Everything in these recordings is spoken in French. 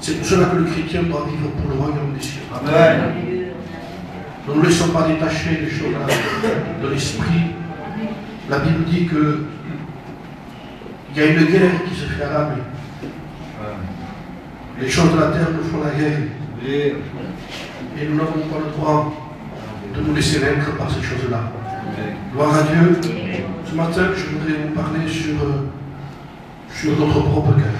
C'est pour cela que le chrétien doit vivre pour le royaume des cieux. Amen. Ne nous laissons pas détacher des choses de l'esprit. La Bible dit que il y a une guerre qui se fait à l'âme. Les choses de la terre nous font la guerre. Et nous n'avons pas le droit de nous laisser vaincre par ces choses-là. Gloire à Dieu. Ce matin, je voudrais vous parler sur notre propre cœur.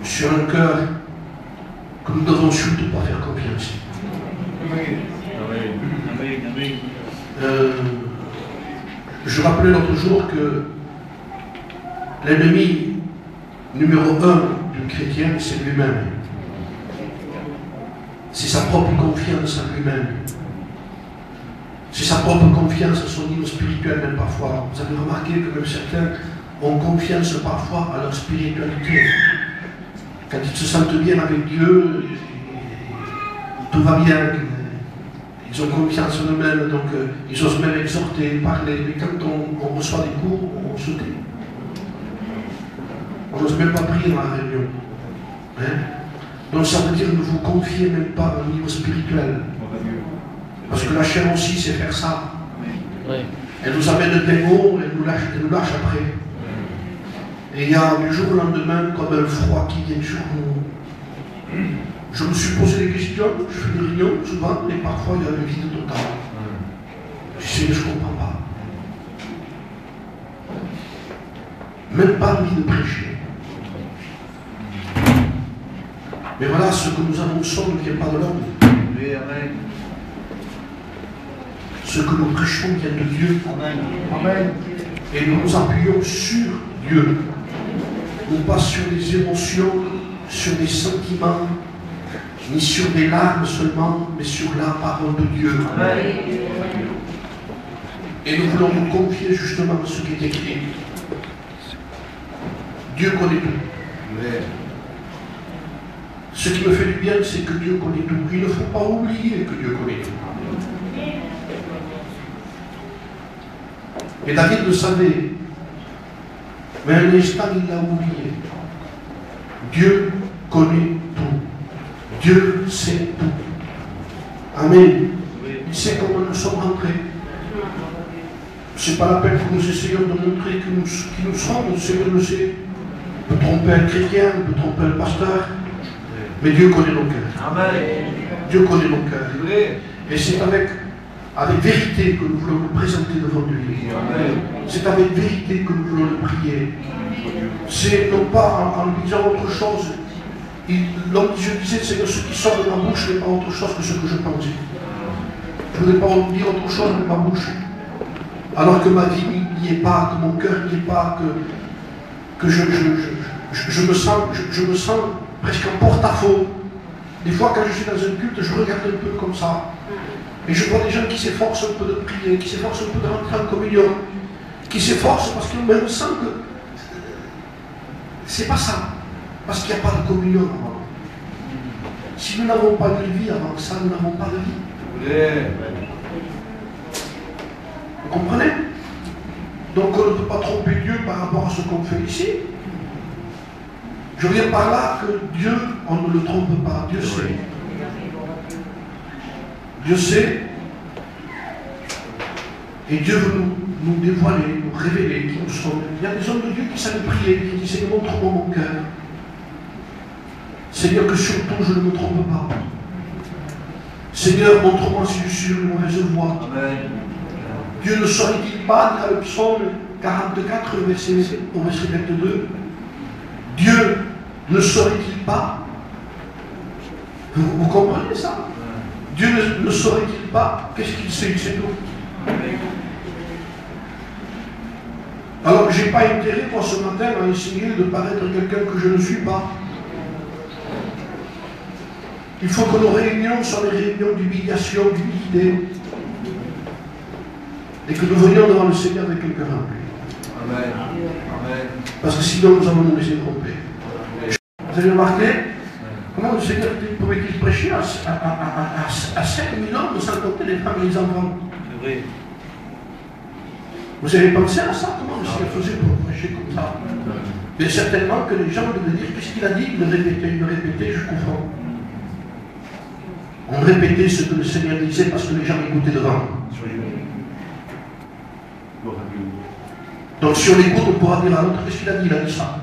Sur un cœur que nous devons surtout pas faire confiance. Je rappelais l'autre jour que l'ennemi numéro 1 du chrétien, c'est lui-même. C'est sa propre confiance en lui-même. C'est sa propre confiance à son niveau spirituel, même parfois. Vous avez remarqué que même certains ont confiance parfois à leur spiritualité. Quand ils se sentent bien avec Dieu, tout va bien. Ils ont confiance en eux-mêmes, donc ils osent même exhorter, parler. Mais quand on reçoit des cours, on se tait. On n'ose même pas prier dans la réunion. Hein? Donc ça veut dire ne vous confiez même pas au niveau spirituel. Parce que la chair aussi, c'est faire ça. Elle nous amène des mots, elle nous lâche après. Et il y a du jour au lendemain comme un froid qui vient sur nous. Je me suis posé des questions, je fais des réunions souvent, et parfois il y a un vide total. Je sais, je ne comprends pas. Même pas envie de prêcher. Mais voilà, ce que nous annonçons ne vient pas de l'homme. Ce que nous prêchons vient de Dieu. Amen. Et nous nous appuyons sur Dieu. Non pas sur des émotions, sur des sentiments, ni sur des larmes seulement, mais sur la parole de Dieu. Amen. Et nous voulons nous confier justement à ce qui est écrit. Dieu connaît tout. Amen. Ce qui me fait du bien, c'est que Dieu connaît tout. Il ne faut pas oublier que Dieu connaît tout. Et David le savait. Mais un instant, il l'a oublié. Dieu connaît tout. Dieu sait tout. Amen. Il sait comment nous sommes rentrés. Ce n'est pas la peine que nous essayions de montrer qui nous sommes. Le Seigneur le sait. On peut tromper un chrétien, on peut tromper un pasteur. Mais Dieu connaît nos cœurs. Amen. Dieu connaît nos cœurs. Et c'est avec vérité que nous voulons nous présenter devant lui. C'est avec vérité que nous voulons le prier. C'est non pas en lui disant autre chose. L'homme je disait, Seigneur, ce qui sort de ma bouche n'est pas autre chose que ce que je pensais. Je ne voudrais pas dire autre chose de ma bouche. Alors que ma vie n'y est pas, que mon cœur n'y est pas, que je me sens presque en porte-à-faux. Des fois, quand je suis dans un culte, je regarde un peu comme ça. Et je vois des gens qui s'efforcent un peu de prier, qui s'efforcent un peu de rentrer en communion, qui s'efforcent parce qu'ils me sentent que c'est pas ça. Parce qu'il n'y a pas de communion avant. Si nous n'avons pas de vie avant ça, nous n'avons pas de vie. Vous comprenez? Donc on ne peut pas tromper Dieu par rapport à ce qu'on fait ici. Je veux dire par là que Dieu, on ne le trompe pas. Dieu sait. Dieu sait. Et Dieu veut nous dévoiler, nous révéler qui nous sommes. Il y a des hommes de Dieu qui savent prier, qui disent Seigneur, montre-moi mon cœur. Seigneur, que surtout je ne me trompe pas. Seigneur, montre-moi si je suis sur une mauvaise voie. Amen. Dieu ne saurait-il pas, dans le psaume 44, au verset 22, Dieu ne saurait-il pas? Vous comprenez ça? Dieu ne saurait-il pas? Qu'est-ce qu'il sait? Il sait tout. Alors, je n'ai pas intérêt, moi, ce matin, à essayer de paraître quelqu'un que je ne suis pas. Il faut que nos réunions soient des réunions d'humiliation, d'humilité. Et que nous venions devant le Seigneur avec le cœur rempli. Amen. Amen. Parce que sinon, nous allons nous laisser tromper. Vous avez remarqué comment le Seigneur pouvait-il prêcher à 5 000 hommes sans compter les femmes et les enfants? C'est vrai. Vous avez pensé à ça? Comment le Seigneur faisait pour prêcher comme ça? Mais certainement que les gens devaient dire qu'est-ce qu'il a dit, il le répétait jusqu'au fond. On répétait ce que le Seigneur disait parce que les gens écoutaient devant. Donc si on écoute, on pourra dire à l'autre qu'est-ce qu'il a dit, il a dit ça.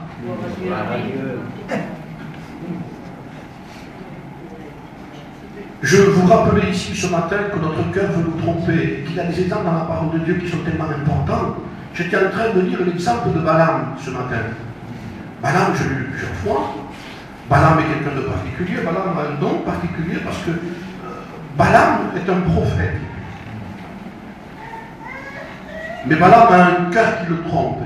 Je vous rappelais ici ce matin que notre cœur veut nous tromper, qu'il y a des exemples dans la parole de Dieu qui sont tellement importants. J'étais en train de lire l'exemple de Balaam ce matin. Balaam, je l'ai lu plusieurs fois. Balaam est quelqu'un de particulier. Balaam a un don particulier parce que Balaam est un prophète. Mais Balaam a un cœur qui le trompe.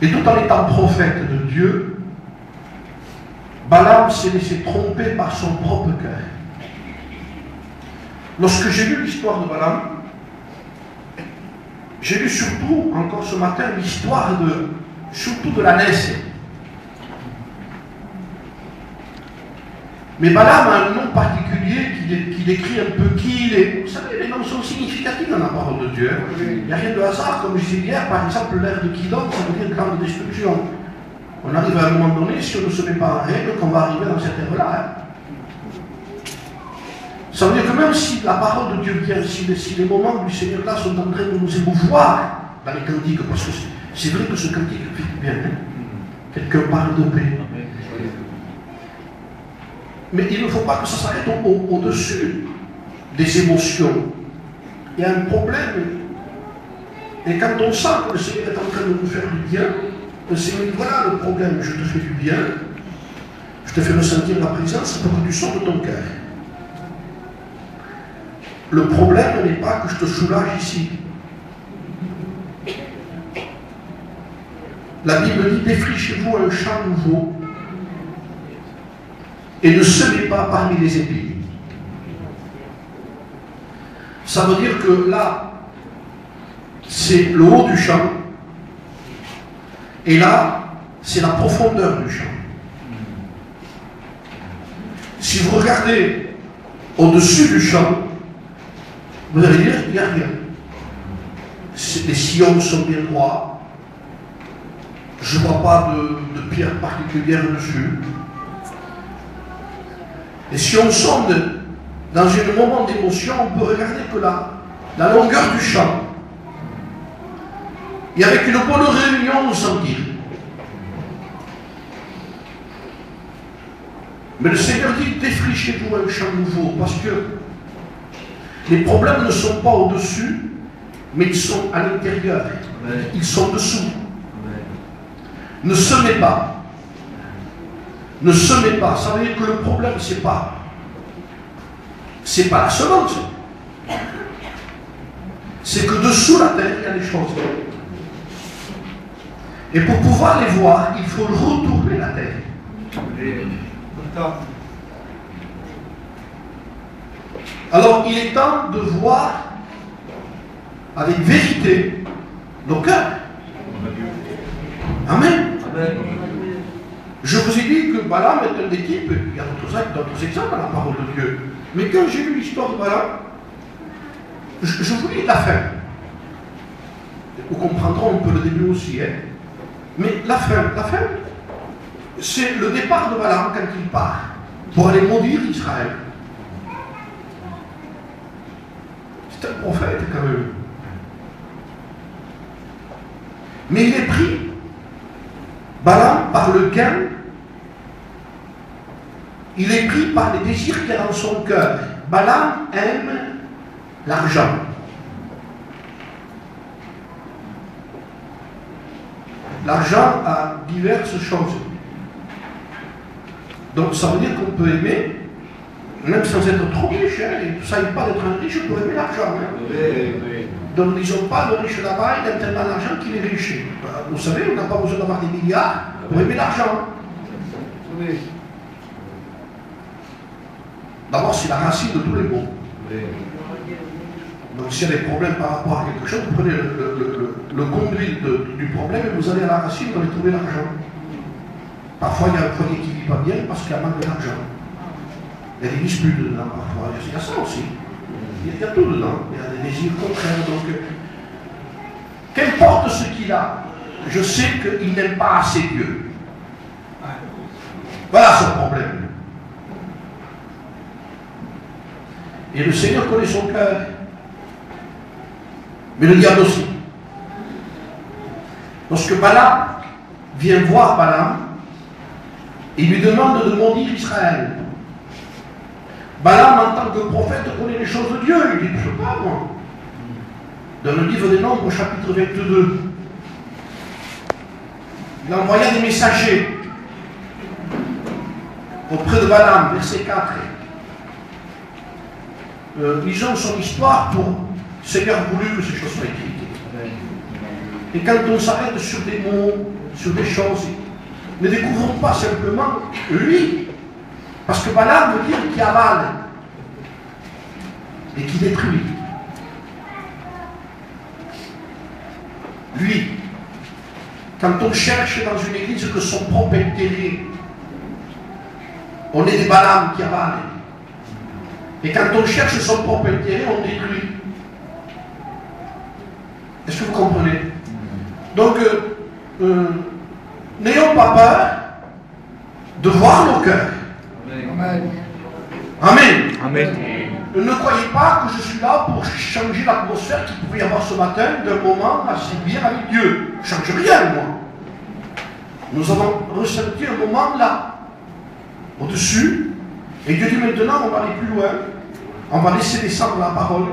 Et tout en étant prophète de Dieu, Balaam s'est laissé tromper par son propre cœur. Lorsque j'ai lu l'histoire de Balaam, j'ai lu surtout, encore ce matin, l'histoire surtout de la naissance. Mais Balaam a un nom particulier qui décrit un peu qui il est. Vous savez, les noms sont significatifs dans la parole de Dieu. Il n'y a rien de hasard, comme je disais hier, par exemple, l'air de Kidon, ça veut dire camp de destruction. On arrive à un moment donné, si on ne se met pas en règle, qu'on va arriver dans cette ère-là. Ça veut dire que même si la parole de Dieu vient, si les moments du Seigneur là sont en train de nous émouvoir dans les cantiques, parce que c'est vrai que ce cantique fait bien, hein? Quelqu'un parle de paix. Mais il ne faut pas que ça s'arrête au-dessus des émotions. Il y a un problème. Et quand on sent que le Seigneur est en train de nous faire du bien, le Seigneur dit voilà le problème, je te fais du bien, je te fais ressentir la présence pour que tu sortes de ton cœur. Le problème n'est pas que je te soulage ici. La Bible dit défrichez-vous un champ nouveau et ne semez pas parmi les épines. Ça veut dire que là, c'est le haut du champ, et là, c'est la profondeur du champ. Si vous regardez au-dessus du champ, vous allez dire qu'il n'y a rien. Les sillons sont bien droits, je ne vois pas de pierre particulière dessus. Et si on sonde dans un moment d'émotion, on peut regarder que la longueur du champ, et avec une bonne réunion, on s'en tire. Mais le Seigneur dit, défrichez-vous un champ nouveau, parce que les problèmes ne sont pas au-dessus, mais ils sont à l'intérieur. Ils sont dessous. Ne semez pas. Ne semez pas. Ça veut dire que le problème, c'est pas la semence. C'est que dessous la terre, il y a des choses. Et pour pouvoir les voir, il faut retourner la terre. Alors, il est temps de voir avec vérité nos cœurs. Amen. Amen. Je vous ai dit que Balaam est un des types, il y a d'autres exemples dans la parole de Dieu. Mais quand j'ai lu l'histoire de Balaam, je vous lis la fin. Vous comprendrez un peu le début aussi. Hein. Mais la fin, c'est le départ de Balaam quand il part pour aller maudire Israël. C'est un prophète quand même. Mais il est pris, Balaam, par le gain. Il est pris par les désirs qu'il y a dans son cœur. Balaam aime l'argent. L'argent a diverses choses. Donc ça veut dire qu'on peut aimer, même sans être trop riche, hein, il ne s'agit pas d'être un riche pour aimer l'argent. Hein. Oui. Donc disons pas le riche là-bas, il a tellement d'argent qu'il est riche. Vous savez, on n'a pas besoin d'avoir des milliards pour aimer l'argent. Oui. D'abord, c'est la racine de tous les maux. Oui. Donc s'il y a des problèmes par rapport à quelque chose, vous prenez le conduit du problème et vous allez à la racine, vous allez trouver l'argent. Parfois, il y a un foyer qui ne vit pas bien parce qu'il y a manque d'argent. Il y a des disputes dedans parfois. Il y a ça aussi. Il y a tout dedans. Il y a des désirs contraires. Donc, Qu'importe ce qu'il a, je sais qu'il n'aime pas assez Dieu. Voilà son problème. Et le Seigneur connaît son cœur. Mais le diable aussi. Lorsque Balak vient voir Balaam, il lui demande de maudire Israël. Balaam, en tant que prophète, connaît les choses de Dieu. Il dit, je ne sais pas, moi. Dans le livre des Nombres, au chapitre 22, il envoya des messagers auprès de Balaam, verset 4. Lisons son histoire pour Seigneur voulu que ces choses soient écrites. Et quand on s'arrête sur des mots, sur des choses, ne découvrons pas simplement lui, parce que Balaam veut dire qui avale et qui détruit. Lui, quand on cherche dans une église que son propre intérêt, on est des Balaam qui avalent. Et quand on cherche son propre intérêt, on détruit. Est-ce que vous comprenez? Donc, n'ayons pas peur de voir nos cœurs. Amen. Amen. Amen. Ne croyez pas que je suis là pour changer l'atmosphère qu'il pouvait y avoir ce matin d'un moment assez bien avec Dieu. Je ne change rien, moi. Nous avons ressenti un moment là, au-dessus, et Dieu dit maintenant, on va aller plus loin. On va laisser descendre la parole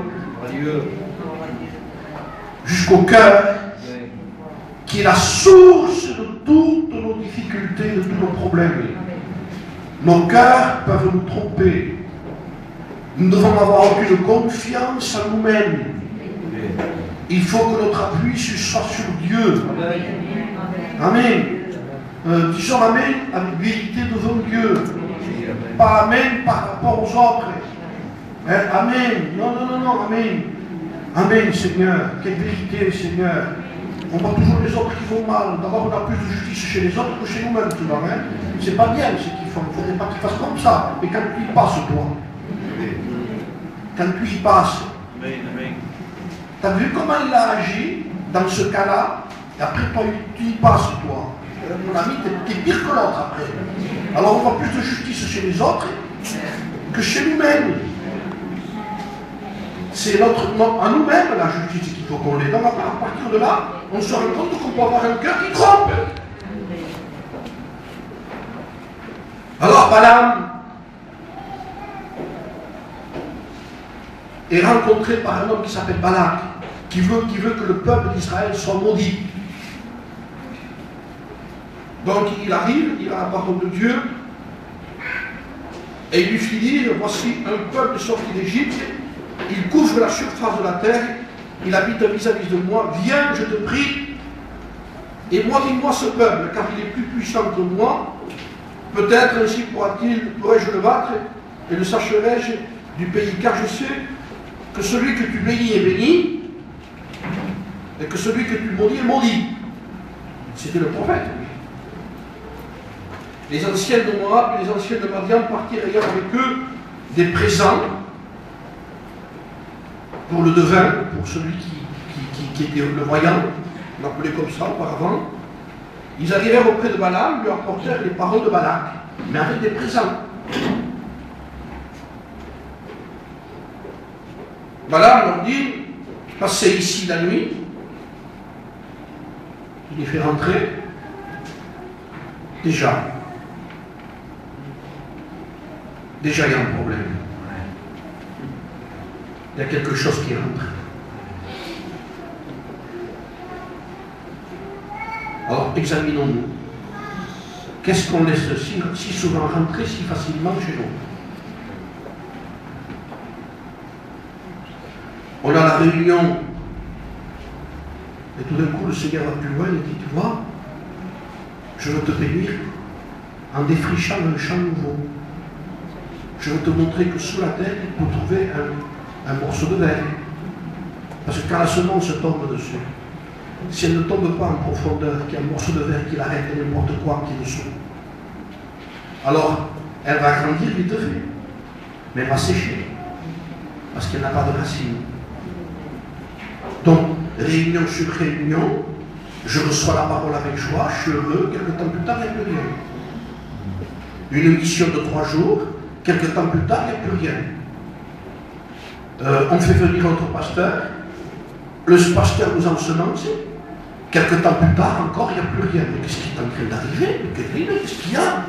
jusqu'au cœur, qui est la source de toutes nos difficultés, de tous nos problèmes. Nos cœurs peuvent nous tromper. Nous devons avoir aucune confiance en nous-mêmes. Il faut que notre appui soit sur Dieu. Amen. Disons Amen avec vérité devant Dieu. Pas Amen par rapport aux autres. Amen. Non, non, non, non, Amen. Amen, Seigneur. Quelle vérité, Seigneur. On voit toujours les autres qui vont mal. D'abord, on a plus de justice chez les autres que chez nous-mêmes. Hein? C'est pas bien ce qu'ils font. Il ne faudrait pas qu'ils fassent comme ça. Mais quand tu y passes, toi, quand tu y passes, tu as vu comment il a agi dans ce cas-là? Et après, toi, tu y passes, toi. Mon ami, tu es pire que l'autre après. Alors, on voit plus de justice chez les autres que chez nous-mêmes. C'est à nous-mêmes la justice qu'il faut qu'on l'ait. Donc, à partir de là, on se rend compte qu'on peut avoir un cœur qui trompe. Alors, Balaam est rencontré par un homme qui s'appelle Balak, qui veut que le peuple d'Israël soit maudit. Donc, il arrive, il a la parole de Dieu, et il lui fit dire, voici un peuple sorti d'Égypte, il couvre la surface de la terre, il habite vis-à-vis de moi, viens, je te prie, et maudis-moi ce peuple, car il est plus puissant que moi, peut-être ainsi pourrais-je le battre, et le sacherai-je du pays, car je sais que celui que tu bénis est béni, et que celui que tu maudis est maudit. C'était le prophète, lui. Les anciens de Moab et les anciens de Madian partirent ayant avec eux des présents pour le devin, pour celui qui était le voyant, on l'appelait comme ça auparavant. Ils arrivèrent auprès de Balaam, lui apportèrent les paroles de Balak, mais avec des présents. Balaam leur dit, passez ici la nuit, il les fait rentrer, déjà il y a un problème. Il y a quelque chose qui rentre. Alors, examinons-nous. Qu'est-ce qu'on laisse si souvent rentrer si facilement chez nous? On a la réunion, et tout d'un coup, le Seigneur va plus loin et dit, tu vois, je veux te bénir en défrichant un champ nouveau. Je veux te montrer que sous la terre, il peut trouver un morceau de verre. Parce que quand la semence tombe dessus, si elle ne tombe pas en profondeur, qu'il y a un morceau de verre qui l'arrête et n'importe quoi qui est dessous, alors elle va grandir vite fait, mais elle va sécher, parce qu'elle n'a pas de racines. Donc, réunion sur réunion, je reçois la parole avec joie, je suis heureux, quelques temps plus tard, il n'y a plus rien. Une mission de 3 jours, quelques temps plus tard, il n'y a plus rien. On fait venir notre pasteur, le pasteur nous ensemente, quelques temps plus tard encore, il n'y a plus rien. Mais qu'est-ce qui est en train d'arriver? Qu'est-ce qu'il y a?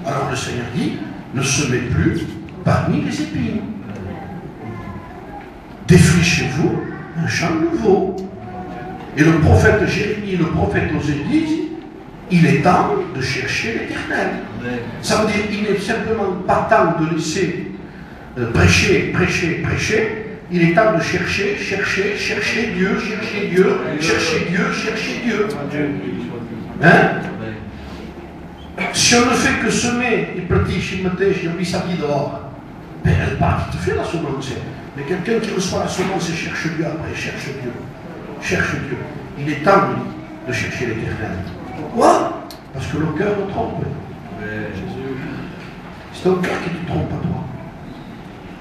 Alors le Seigneur dit, ne semez plus parmi les épines. Défrichez-vous un champ nouveau. Et le prophète Jérémie, le prophète Osée disent, il est temps de chercher l'Éternel. Ça veut dire qu'il n'est simplement pas temps de laisser prêcher. Il est temps de chercher Dieu. Hein? Si on ne fait que semer, il petit, il met sa vie dehors, ben elle part, il te fait la semence. Mais quelqu'un qui reçoit la semence et cherche Dieu après, cherche Dieu. Il est temps de chercher l'Éternel. Pourquoi? Parce que le cœur nous trompe. C'est ton cœur qui te trompe à toi,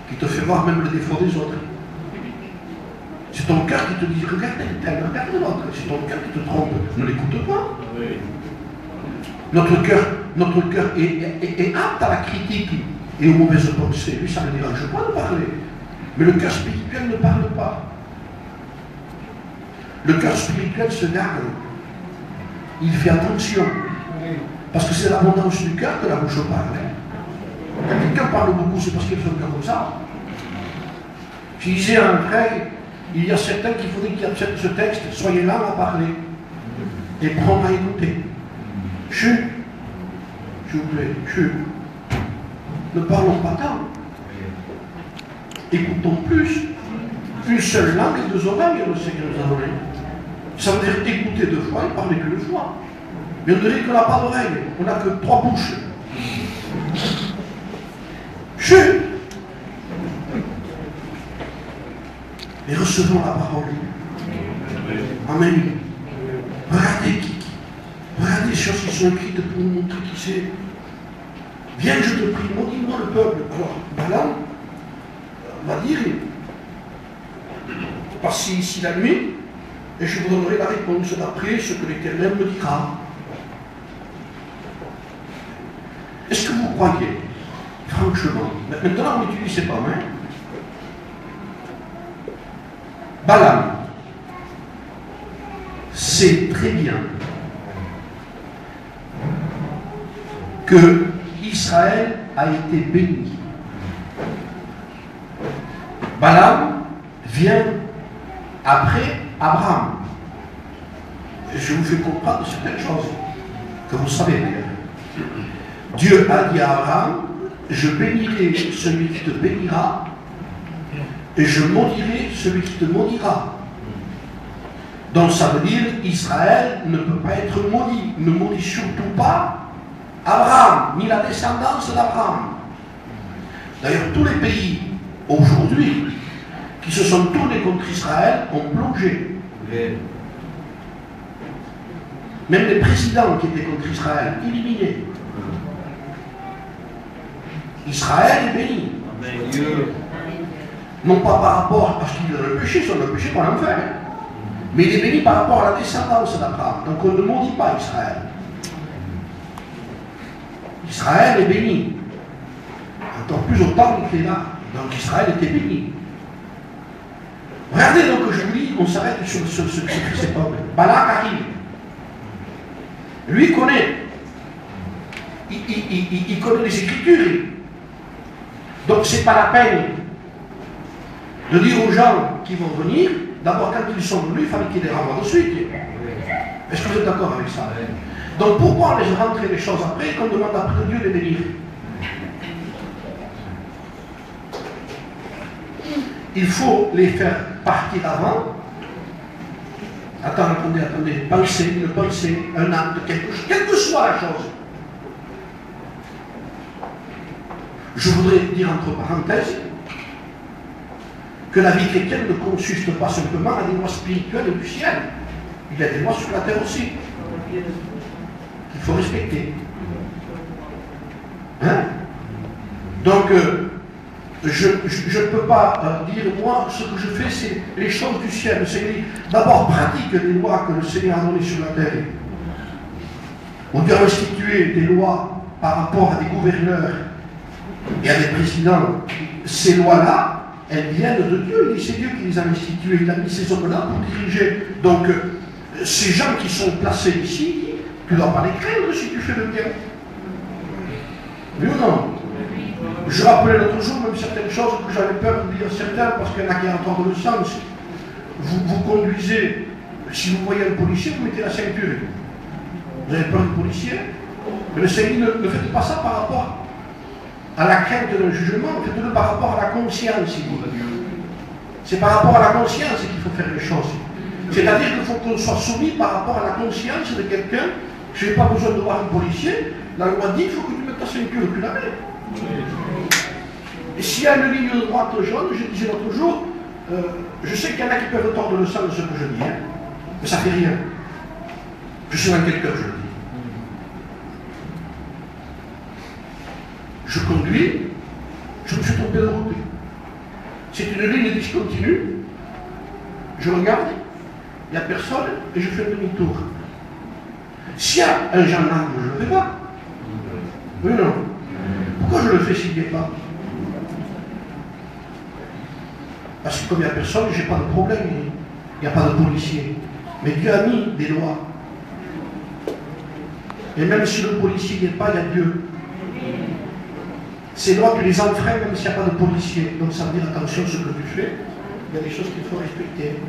qui te fait voir même le défaut des autres. C'est ton cœur qui te dit, regarde l'autre. C'est ton cœur qui te trompe. Ne l'écoute pas. Notre cœur est apte à la critique et aux mauvaises pensées. Lui, ça ne le dérange pas de parler. Mais le cœur spirituel ne parle pas. Le cœur spirituel se garde. Il fait attention. Parce que c'est l'abondance du cœur que la bouche parle. Quand quelqu'un parle beaucoup, c'est parce qu'il a son cœur comme ça. Je disais à un frère, il y a certains qu'il faudrait qu'ils acceptent ce texte, soyez là à parler. Et prendre à écouter. Chut, s'il vous plaît, ne parlons pas tant. Écoutons plus. Une seule langue et 2 oreilles, le Seigneur nous a donné. Ça veut dire écouter 2 fois et parler qu'une fois. Mais on dirait qu'on n'a pas d'oreille, on n'a que 3 bouches. Chut. Et recevons la parole. Amen. Regardez les choses qui sont écrites pour nous montrer qui c'est. Viens, je te prie, maudis-moi le peuple. Alors, Balaam va dire, passez ici la nuit, et je vous donnerai la réponse d'après ce que l'Éternel me dira. Est-ce que vous croyez, franchement, maintenant on utilise ces pommes, hein? Balaam sait très bien que Israël a été béni. Balaam vient après Abraham. Je vous fais comprendre certaines choses que vous savez bien. Dieu a dit à Abraham, je bénirai celui qui te bénira et je maudirai celui qui te maudira. Donc ça veut dire Israël ne peut pas être maudit. Ne maudit surtout pas Abraham, ni la descendance d'Abraham. D'ailleurs, tous les pays aujourd'hui qui se sont tournés contre Israël ont plongé. Même les présidents qui étaient contre Israël, éliminés. Israël est béni. Non pas par rapport, parce qu'il a le péché, sur le péché qu'on en fait, mais il est béni par rapport à la descendance d'Abraham. Donc on ne maudit pas Israël. Israël est béni. Encore plus autant qu'il est là. Donc Israël était béni. Regardez donc, je vous dis, on s'arrête sur ce que c'est pas. Balak arrive. Lui connaît. Il connaît les Écritures. Donc c'est pas la peine de dire aux gens qui vont venir, d'abord quand ils sont venus, il fallait qu'ils les renvoient de suite. Est-ce que vous êtes d'accord avec ça? Donc pourquoi les rentrer les choses après qu'on demande après Dieu de les bénir? Il faut les faire partir avant. Attendez, pensez, une pensée, un acte, quelque chose, quelle que soit la chose. Je voudrais dire entre parenthèses que la vie chrétienne ne consiste pas simplement à des lois spirituelles du ciel. Il y a des lois sur la terre aussi qu'il faut respecter. Hein? Donc, je ne peux pas dire, moi, ce que je fais, c'est les choses du ciel. Le Seigneur dit, d'abord pratique les lois que le Seigneur a données sur la terre. On doit instituer des lois par rapport à des gouverneurs et à des présidents. Ces lois-là, elles viennent de Dieu. C'est Dieu qui les a instituées. Il a mis ces hommes-là pour diriger. Donc, ces gens qui sont placés ici, tu ne dois pas les craindre si tu fais le bien. Oui ou non? Je rappelais l'autre jour même certaines choses que j'avais peur de dire certains parce qu'il y en a qui entendent le sens. Vous conduisez, si vous voyez un policier, vous mettez la ceinture. Vous avez peur du policier? Mais le Seigneur ne fait pas ça par rapport à la crainte d'un jugement, faites-le par rapport à la conscience. C'est par rapport à la conscience qu'il faut faire les choses. C'est-à-dire qu'il faut qu'on soit soumis par rapport à la conscience de quelqu'un. Je n'ai pas besoin de voir un policier. La loi dit qu'il faut que tu mettes ta ceinture, tu la mets. Et s'il y a une ligne de droite jaune, je disais l'autre jour, je sais qu'il y en a qui peuvent tordre le sens de ce que je dis, mais ça ne fait rien. Je sais dans quel cœur je le dis. Je conduis, je me suis trompé de route. C'est une ligne discontinue, je regarde, il n'y a personne et je fais un demi-tour. S'il y a un gendarme, je ne le fais pas. Oui, non. Pourquoi je le fais s'il n'y est pas? Parce que comme il n'y a personne, je n'ai pas de problème. Il n'y a pas de policier. Mais Dieu a mis des lois. Et même si le policier n'y est pas, il y a Dieu. Ces lois, tu les enfreins même s'il n'y a pas de policier. Donc ça veut dire attention à ce que tu fais. Il y a des choses qu'il faut respecter.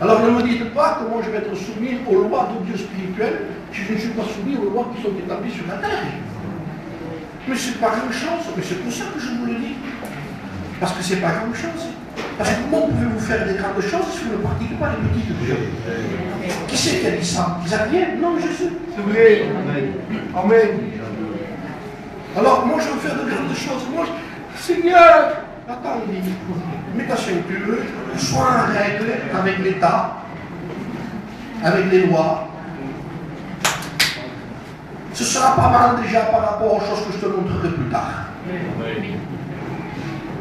Alors ne me dites pas que moi je vais être soumis aux lois de Dieu spirituel si je ne suis pas soumis aux lois qui sont établies sur la terre. Mais c'est pas grand-chose. Mais c'est pour ça que je vous le dis. Parce que c'est pas grand-chose. Parce que comment pouvez-vous faire des grandes choses si vous ne pratiquez pas les petites choses? Qui c'est qui a dit ça? Xavier? Non, Jésus. C'est vrai. Amen. Alors, moi, je veux faire de grandes choses. Moi, Seigneur, attends, mets ta ceinture, sois en règle avec l'État, avec les lois. Ce sera pas mal déjà par rapport aux choses que je te montrerai plus tard.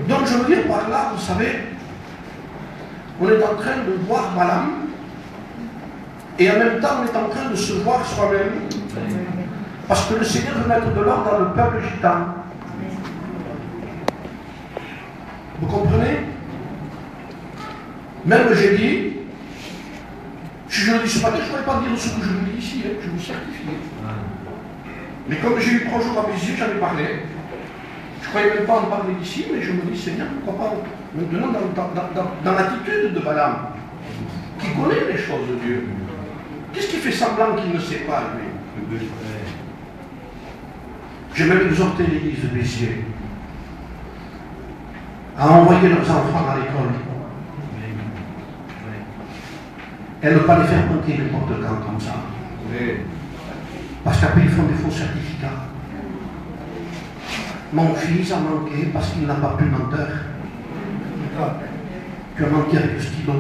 Donc, je veux dire par là, vous savez, on est en train de voir Balaam, et en même temps, on est en train de se voir soi-même. Parce que le Seigneur veut mettre de l'ordre dans le peuple gitan. Vous comprenez? Même j'ai dit, si je le dis ce matin, je ne pourrais pas dire ce que je vous dis ici, hein, je vous certifie. Mais comme j'ai eu 3 jours à mes yeux, j'en ai parlé. Je ne croyais même pas en parler d'ici, mais je me dis, Seigneur, pourquoi pas maintenant dans l'attitude de Balaam, qui connaît les choses de Dieu. Qu'est-ce qui fait semblant qu'il ne sait pas, lui? J'ai même exhorté l'église de Béziers à envoyer leurs enfants à l'école et ne pas les faire monter n'importe quand comme ça. Parce qu'après ils font des faux certificats. Mon fils a manqué parce qu'il n'a pas pu mentir. Tu as menti avec le stylo.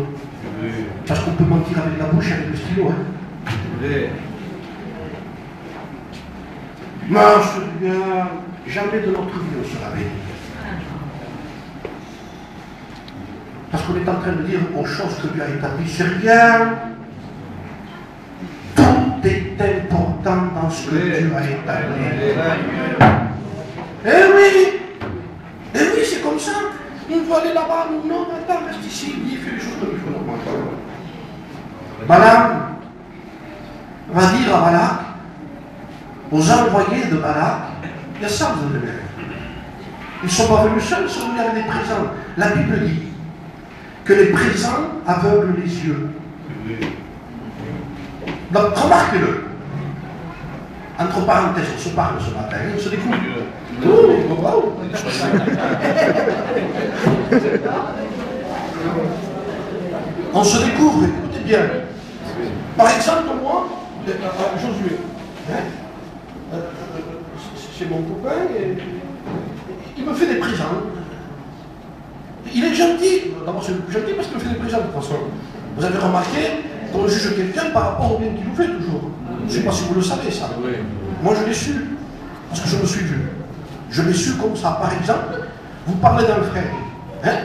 Parce qu'on peut mentir avec la bouche et avec le stylo. Hein. Marche bien, jamais de notre vie on sera béni. Parce qu'on est en train de dire aux choses que Dieu a établies, c'est rien. Tout est important dans ce que Dieu a établi. Eh oui, c'est comme ça. On veut aller là-bas, non, attends, reste ici, il fait les choses comme il faut normalement. Balaam va dire à Balak, aux envoyés de Balak, il y a ça, vous avez vu. Ils ne sont pas venus seuls, ils sont venus avec des présents. La Bible dit que les présents aveuglent les yeux. Donc, remarquez-le. Entre parenthèses, on se parle ce matin, on se découvre. On se découvre, écoutez bien. Par exemple, moi, Josué, c'est mon copain, et il me fait des présents. Il est gentil. D'abord, c'est gentil parce qu'il me fait des présents de toute façon. Vous avez remarqué qu'on juge quelqu'un par rapport au bien qu'il nous fait toujours. Je ne sais pas si vous le savez, ça. Moi, je l'ai su, parce que je me suis vu. Je l'ai su comme ça. Par exemple, Vous parlez d'un frère. Hein?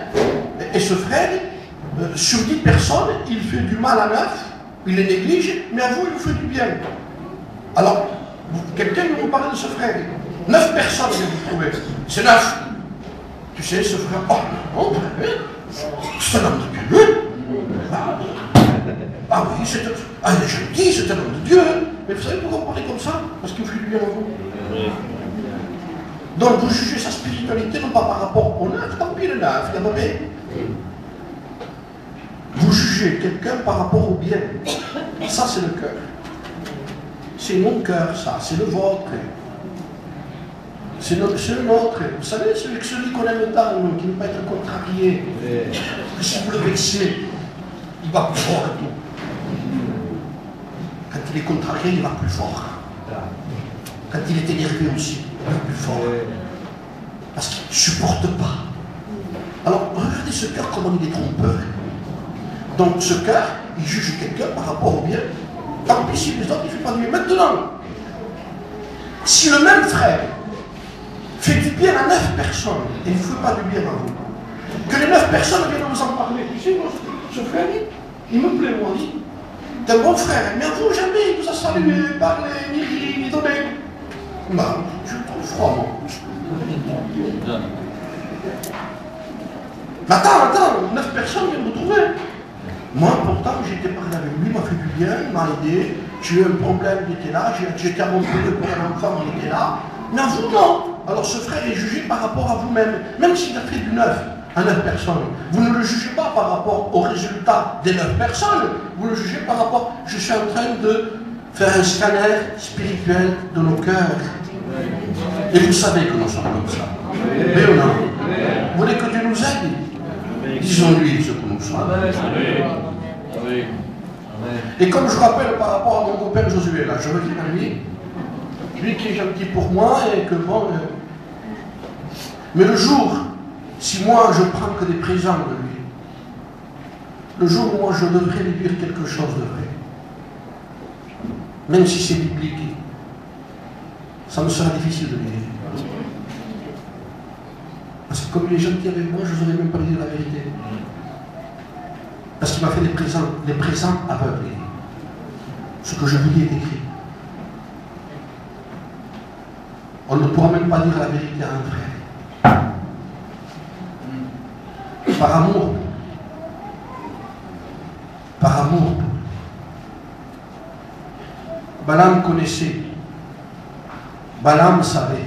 Et ce frère, sur 10 personnes, il fait du mal à 9, il les néglige, mais à vous, il vous fait du bien. Alors, quelqu'un va vous parler de ce frère. 9 personnes, vous trouvez. C'est 9. Tu sais, ce frère, oh, non, c'est un homme de Dieu. Ah oui, c'est gentil, c'est un homme de Dieu. Mais vous savez pourquoi vous parlez comme ça? Parce qu'il vous fait du bien à vous. Donc vous jugez sa spiritualité non pas par rapport au 9, tant pis le 9, il y a mauvais. Vous jugez quelqu'un par rapport au bien. Ça c'est le cœur. C'est mon cœur, ça, c'est le vôtre. C'est le nôtre. Vous savez, celui qu'on aime tant, qui ne veut pas être contrarié, que si vous le vexez, il va plus fort que tout. Quand il est contrarié, il va plus fort. Quand il est énervé aussi, il va plus fort. Parce qu'il ne supporte pas. Alors, regardez ce cœur, comment il est trompeur. Donc, ce cœur, il juge quelqu'un par rapport au bien. Tant pis si les autres, il ne fait pas du bien. Maintenant, si le même frère fait du bien à 9 personnes et ne fait pas du bien à vous, que les 9 personnes viennent vous en parler, tu sais, moi, ce frère, il me plaît, moi, dit. T'es un bon frère, mais à vous, jamais, il vous a salué, parlé, ni donné. Non, je le trouve froid, moi. Mais attends, 9 personnes viennent vous trouver. Moi, pourtant, j'ai été parlé avec lui, il m'a fait du bien, il m'a aidé. J'ai eu un problème, il était là. J'étais à Montpellier pour un enfant, il était là. Mais à vous, non. Alors ce frère est jugé par rapport à vous-même. Même s'il a fait du 9 à 9 personnes. Vous ne le jugez pas par rapport au résultat des 9 personnes. Vous le jugez par rapport... Je suis en train de faire un scanner spirituel de nos cœurs. Et vous savez que nous sommes comme ça. Mais ou non? Vous voulez que Dieu nous aide? Disons-lui ce que nous sommes. Et comme je rappelle par rapport à mon compère Josué, là, je reviens à lui qui est gentil pour moi et que bon... Mais le jour, si moi je prends que des présents de lui, le jour où moi je devrais lui dire quelque chose de vrai, même si c'est biblique, ça me sera difficile de lui dire. Parce que comme il est gentil avec moi, je n'oserais même pas lui dire la vérité. Parce qu'il m'a fait des présents aveugles. Ce que je vous dis est écrit. On ne pourra même pas dire la vérité à un frère. Par amour. Par amour. Balaam connaissait. Balaam savait.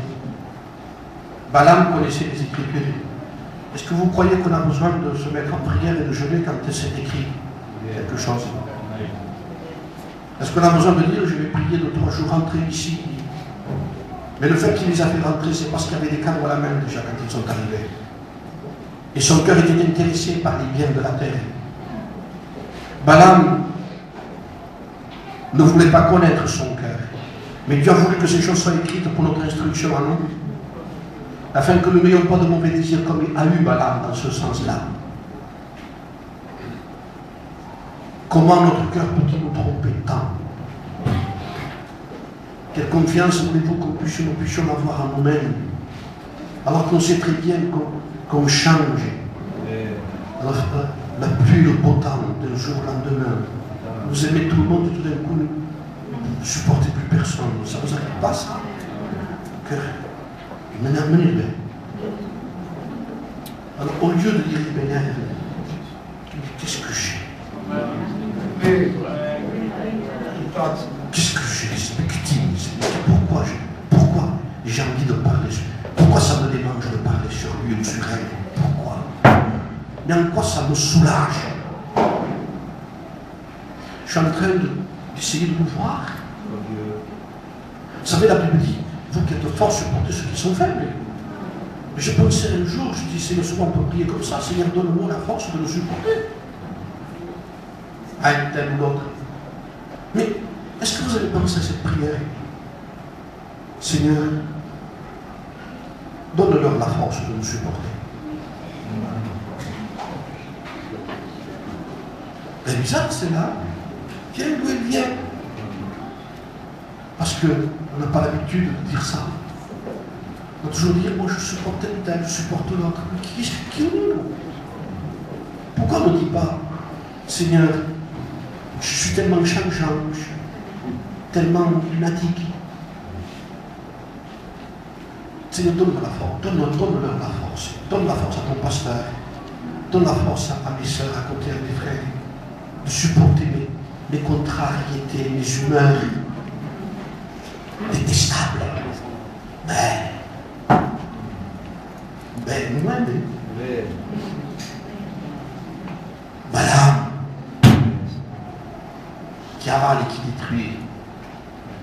Balaam connaissait les Écritures. Est-ce que vous croyez qu'on a besoin de se mettre en prière et de jeûner quand c'est écrit quelque chose? Est-ce qu'on a besoin de dire je vais prier 2-3 jours, rentrer ici? Mais le fait qu'il les a fait rentrer, c'est parce qu'il y avait des cadeaux à la main déjà quand ils sont arrivés. Et son cœur était intéressé par les biens de la terre. Balaam ne voulait pas connaître son cœur. Mais Dieu a voulu que ces choses soient écrites pour notre instruction à nous. Afin que nous n'ayons pas de mauvais désirs comme a eu Balaam dans ce sens-là. Comment notre cœur peut-il nous tromper tant? Quelle confiance voulez-vous que nous puissions avoir en nous-mêmes, alors qu'on sait très bien qu'on change. Alors, la pluie, le beau temps, d'un jour au lendemain, vous aimez tout le monde et tout d'un coup, vous ne supportez plus personne. Ça ne vous arrive pas, ça? Il m'énerve. Alors, au lieu de dire il m'énerve, qu'est-ce que j'ai? Qu'est-ce que j'ai? Pourquoi j'ai envie de parler sur lui? Pourquoi ça me démange de parler sur lui ou sur elle? Pourquoi? Mais en quoi ça me soulage? Je suis en train d'essayer de nous voir. Vous savez, la Bible dit, vous qui êtes forts, supportez ceux qui sont faibles. Mais je pensais un jour, je dis, Seigneur, souvent on peut prier comme ça, Seigneur, donne-moi la force de le supporter. À un tel ou l'autre. Mais est-ce que vous avez pensé à cette prière? Seigneur, donne-leur la force de nous supporter. Elle est bizarre, celle-là. Viens d'où elle vient. Parce qu'on n'a pas l'habitude de dire ça. On va toujours dire, moi je supporte tel, je supporte l'autre. Qui est nous? Pourquoi on ne dit pas, Seigneur, je suis tellement changeant, tellement lunatique. Seigneur, donne-moi la force, donne-leur la force. Donne la force à ton pasteur. Donne la force à mes soeurs, à côté de mes frères, de supporter mes contrariétés, mes humeurs détestables. Mais nous-mêmes, Balaam, qui avale et qui détruit.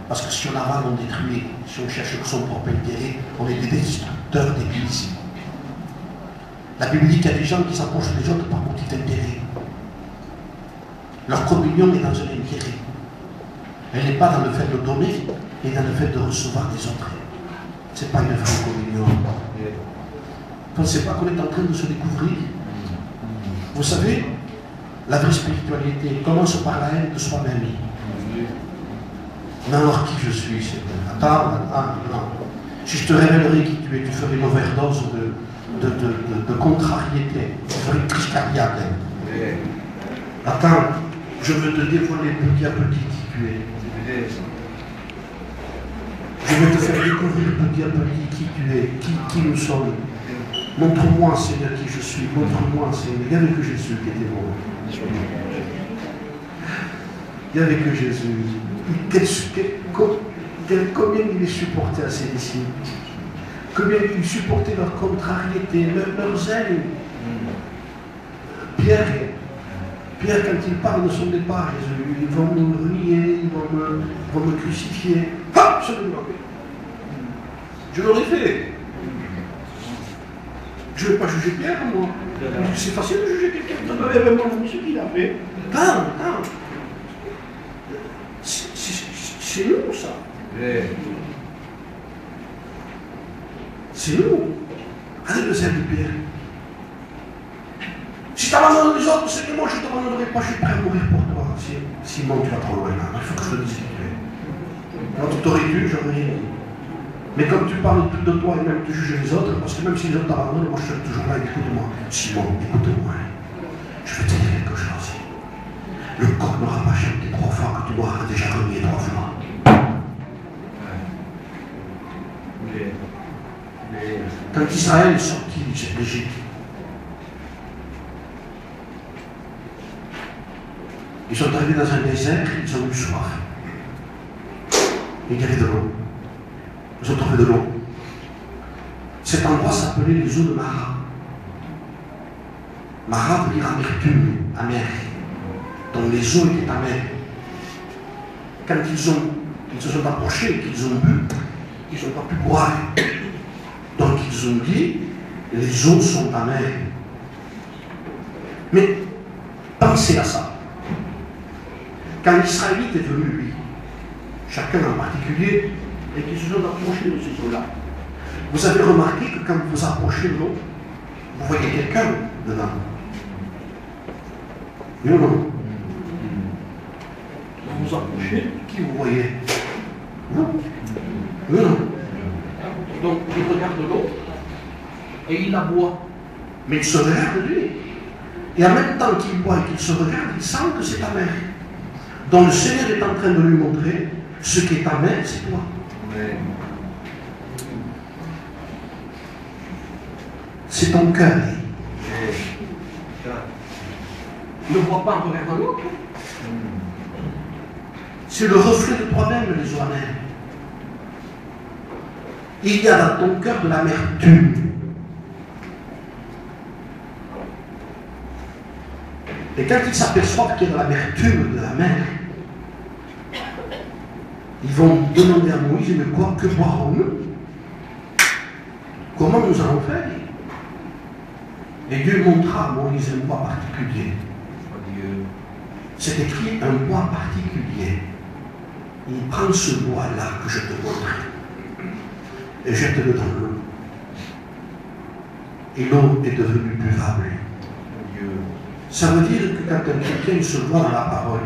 Parce que si on avale, on détruit. Si on cherche son propre intérêt, on est des destructeurs d'église. La Bible dit qu'il y a des gens qui s'approchent des autres par petit intérêt. Leur communion est dans un intérêt. Elle n'est pas dans le fait de donner, mais dans le fait de recevoir des autres. Ce n'est pas une vraie communion. Vous ne pensez pas qu'on est en train de se découvrir? Vous savez, la vraie spiritualité commence par la haine de soi-même. Mais alors qui je suis, Seigneur? Attends, non. Si je te révélerai qui tu es, tu ferais une overdose de contrariété. Tu ferais une crise cardiaque. Attends, je veux te dévoiler petit à petit qui tu es. Je vais te faire découvrir petit à petit qui tu es, qui nous sommes. Montre-moi, Seigneur, qui je suis. Montre-moi, Seigneur. Il n'y avait que Jésus qui était mort. Il n'y avait que Jésus. Combien il est supporté à ses disciples. Combien il supportait leur contrariété, leur zèle. Pierre, quand il parle de son départ, ils vont me renier, ils vont me crucifier. Ah, je l'aurais fait. Je ne vais pas juger Pierre, moi. C'est facile de juger quelqu'un. Même mon ami, ce qu'il a fait. Calme. C'est nous, ça. C'est nous. Regardez le zèle de Pierre. Si tu abandonnes les autres, c'est que moi je ne t'abandonnerai pas, je suis prêt à mourir pour toi. Simon, tu vas trop loin là. Il faut que je te dise qui tu es. Quand tu t'aurais dû, j'aurais rien dit. Mais comme tu parles tout de toi et même tu juges les autres, parce que même si les autres t'abandonnent, moi je suis toujours là, écoute-moi. Simon, écoute-moi. Je vais te dire quelque chose. Le corps n'aura pas chanté 3 fois que tu m'auras déjà renié 3 fois. Quand Israël est sorti d'Égypte, ils sont arrivés dans un désert, ils ont eu soif. Il y avait de l'eau. Ils ont trouvé de l'eau. Cet endroit s'appelait les eaux de Mara. Mara veut dire amertume, amère. Donc les eaux étaient amères. Quand ils se sont approchés, qu'ils ont bu, ils n'ont pas pu boire. Donc ils ont dit, les eaux sont amères. Mais pensez à ça. Quand l'Israélite est venu, lui, chacun en particulier, et qu'ils se sont approchés de ces eaux-là, vous avez remarqué que quand vous approchez de l'eau, vous voyez quelqu'un dedans. Oui ou non? Vous vous approchez, qui vous voyez? Vous? Oui ou non? Donc il regarde l'eau et il la boit. Mais il se regarde lui. Et en même temps qu'il boit et qu'il se regarde, il sent que c'est ta mère. Donc le Seigneur est en train de lui montrer ce qui est ta mère, c'est toi. C'est ton cœur. Ne vois pas en regardant l'autre. C'est le reflet de toi-même, les eaux amères. Il y a dans ton cœur de l'amertume. Et quand ils s'aperçoivent qu'il y a de l'amertume de la mer, ils vont demander à Moïse, mais quoi, que boirons-nous? Comment nous allons faire? Et Dieu montra à Moïse un bois particulier. C'est écrit un bois particulier. Il prend ce bois-là que je te montre et jette-le dans l'eau. Et l'eau est devenue buvable. Ça veut dire que quand un chrétien se voit dans la parole,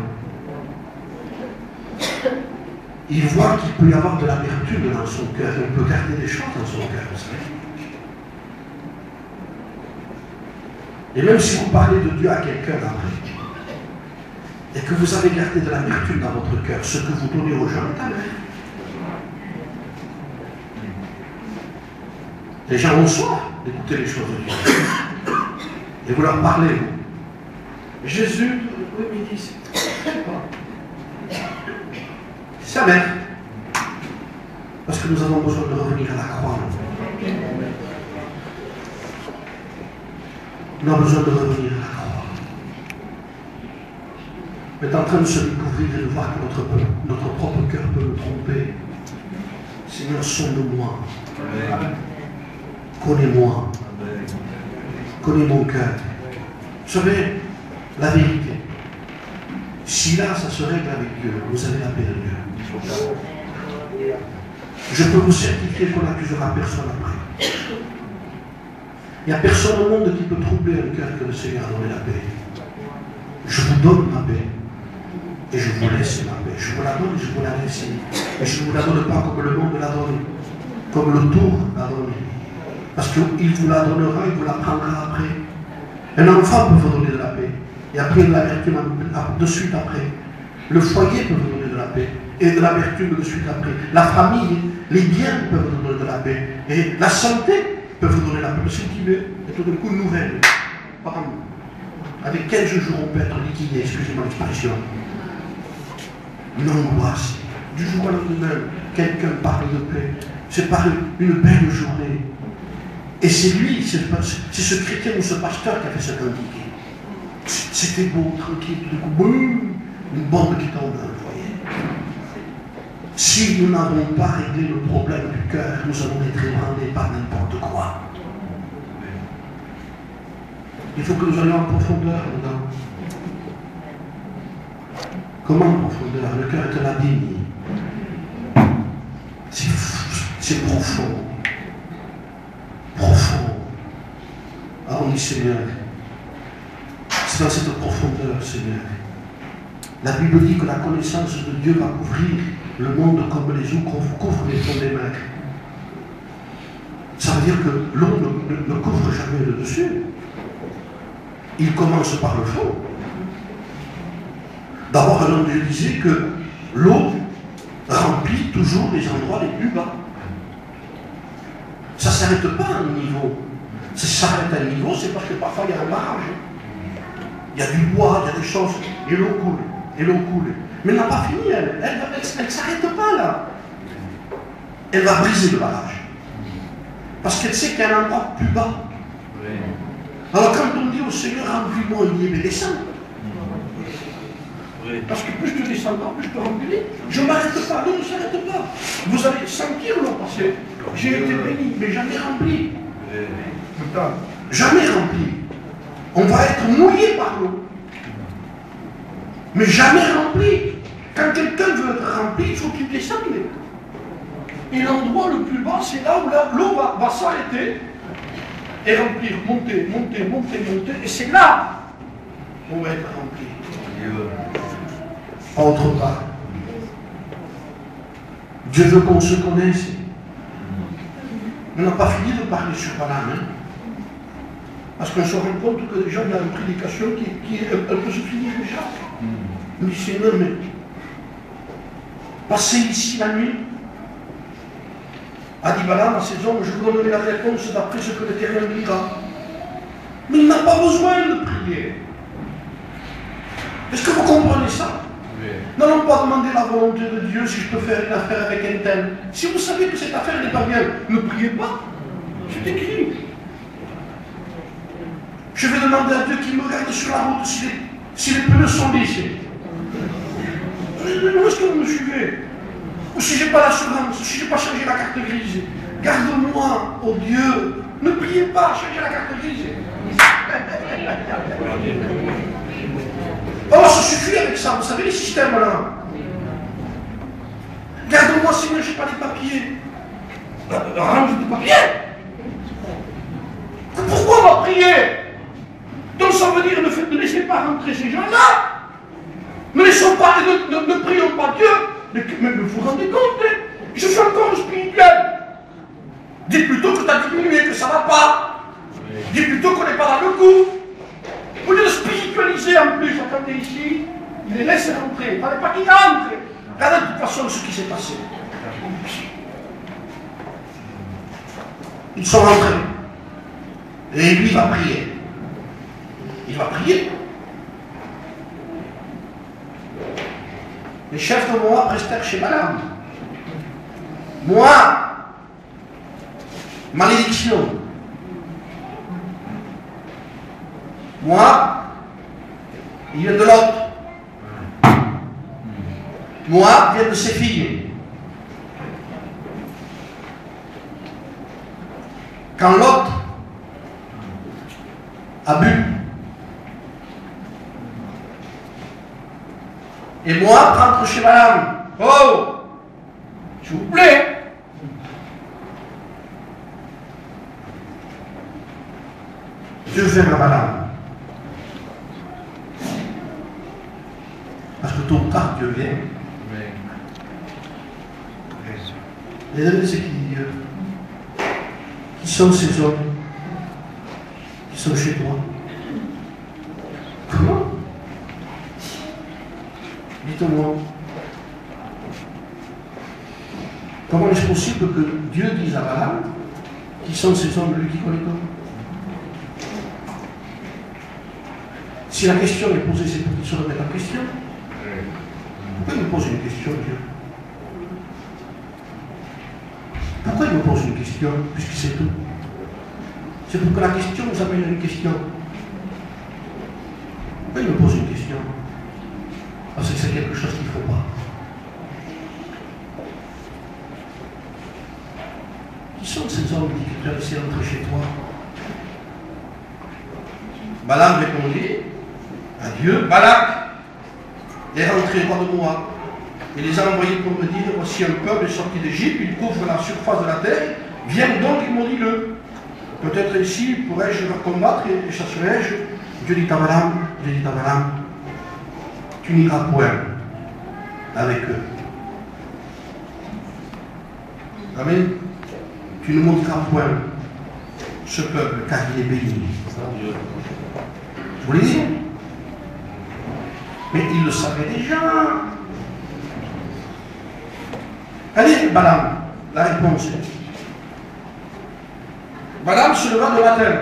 il voit qu'il peut y avoir de l'amertume dans son cœur. On peut garder des choses dans son cœur, vous savez. Et même si vous parlez de Dieu à quelqu'un après, et que vous avez gardé de l'amertume dans votre cœur, ce que vous donnez aux gens est amer. Les gens ont soif d'écouter les choses de Dieu. Et vous leur parlez, vous. Jésus, oui, il dit, c'est amer. Parce que nous avons besoin de revenir à la croix. On a besoin de revenir à la croix. On est en train de se découvrir et de voir que notre propre cœur peut nous tromper. Seigneur, sonde-moi. Connais-moi. Connais mon cœur. Vous savez, la vérité. Si là, ça se règle avec Dieu, vous avez la paix de Dieu. Je peux vous certifier qu'on n'accusera personne après. Il n'y a personne au monde qui peut troubler un cœur que le Seigneur a donné la paix. Je vous donne ma paix. Et je vous laisse ma paix. Je vous la donne et je vous la laisse. Et je ne vous la donne pas comme le monde la donne. Comme le tour la donne. Parce qu'il vous la donnera, il vous la prendra après. Un enfant peut vous donner de la paix. Et après de l'amertume de suite après. Le foyer peut vous donner de la paix. Et de l'amertume de suite après. La famille, les biens peuvent vous donner de la paix. Et la santé peut vous donner la paix. Le sentiment est tout d'un coup une nouvelle. Avec quel jeu on peut être liquidé, excusez-moi l'expression. Une angoisse. Du jour au lendemain, quelqu'un parle de paix. C'est par une belle journée. Et c'est lui, c'est ce chrétien ou ce pasteur qui a fait ce cantique. C'était beau, tranquille, tout d'un coup, boum, une bombe qui tombe dans le foyer. Si nous n'avons pas réglé le problème du cœur, nous allons être ébranlés par n'importe quoi. Il faut que nous allions en profondeur dedans. Comment en profondeur? Le cœur est un abîme. C'est profond. Profond. Alors on dit Seigneur, c'est dans cette profondeur, Seigneur. La Bible dit que la connaissance de Dieu va couvrir le monde comme les eaux couvrent les fonds des mers. Ça veut dire que l'eau ne couvre jamais le dessus. Il commence par le fond. D'abord, un homme Dieu disait que l'eau remplit toujours les endroits les plus bas. Ça ne s'arrête pas à un niveau. Si ça s'arrête à un niveau, c'est parce que parfois il y a un barrage. Il y a du bois, il y a des choses, et l'eau coule, et l'eau coule. Mais elle n'a pas fini, elle ne s'arrête pas là. Elle va briser le barrage. Parce qu'elle sait qu'il y a un endroit plus bas. Alors quand on dit au Seigneur, remplis-moi, il dit, mais descends. Parce que plus je descends, plus je te remplis. Je ne m'arrête pas, l'eau ne s'arrête pas. Vous allez sentir l'eau passer. J'ai été béni, mais jamais rempli. Jamais rempli. On va être mouillé par l'eau. Mais jamais rempli. Quand quelqu'un veut être rempli, il faut qu'il descende. Et l'endroit le plus bas, c'est là où l'eau va s'arrêter et remplir, monter, monter, monter, monter. Et c'est là où on va être rempli. Autre part. Dieu veut qu'on se connaisse. On n'a pas fini de parler sur Balaam. Hein? Parce qu'on se rend compte que déjà, il y a une prédication qui elle peut se finir déjà. On dit, Seigneur, mais passez ici la nuit. A dit Balaam à ses hommes, je vous donnerai la réponse d'après ce que l'Éternel dira. Mais il n'a pas besoin de prier. Est-ce que vous comprenez ça? N'allons pas demander la volonté de Dieu si je peux faire une affaire avec un tel. Si vous savez que cette affaire n'est pas bien, ne priez pas. C'est écrit. Je vais demander à Dieu qu'il me regarde sur la route si les pneus sont lissés. Est-ce que vous me suivez? Ou si je n'ai pas l'assurance, si je n'ai pas changé la carte grise. Garde-moi, oh Dieu. Ne priez pas, changez la carte grise. Oh, ça suffit avec ça, vous savez les systèmes là. Garde-moi, Seigneur, je n'ai pas les papiers. Range des papiers. Pourquoi on va prier? Donc ça veut dire ne laissez pas rentrer ces gens-là. Ne laissons pas, ne prions pas Dieu Mais vous vous rendez compte, hein? Je suis encore spirituel. Dis plutôt que tu as diminué, que ça ne va pas. Dis plutôt qu'on n'est pas dans le coup. Au lieu de spiritualiser en plus, attendez ici, il les laisse rentrer. Il ne fallait pas qu'ils rentrent. Regardez de toute façon ce qui s'est passé. Ils sont rentrés. Et lui, il va prier. Il va prier. Les chefs de Moab restèrent chez Balaam. Moi, malédiction. Moi, il vient de Lot. Moi, vient de ses filles. Quand Lot a bu, et moi, rentre chez Balaam. Oh, s'il vous plaît. Dieu vient à Balaam. Parce que tôt ou tard, Dieu vient. Les amis, c'est qui sont ces hommes qui sont chez toi? Comment? Dites-moi. Comment est-ce possible que Dieu dise à Balaam qui sont ces hommes, lui qui connaît tout? Si la question est posée, c'est pour qu'il se remette en question. Pourquoi il me pose une question, Dieu? Pourquoi il me pose une question, puisqu'il sait tout? C'est pour que la question nous amène à une question. Pourquoi il me pose une question? Parce que c'est quelque chose qu'il ne faut pas. Qui sont ces hommes qui tu as laissé entrer chez toi? Balaam répondit à Dieu. Balak est rentré roi de Moab. Il les a envoyés pour me dire, voici un peuple sorti d'Égypte, il couvre la surface de la terre, viens donc et maudis-le. Peut-être ici pourrais-je leur combattre et chasserai-je. Dieu dit à Balaam, tu n'iras point avec eux. Amen. Tu ne maudiras point ce peuple, car il est béni. Je vous l'ai dit. Mais il le savait déjà. Allez, Balaam, la réponse. Balaam se leva le matin.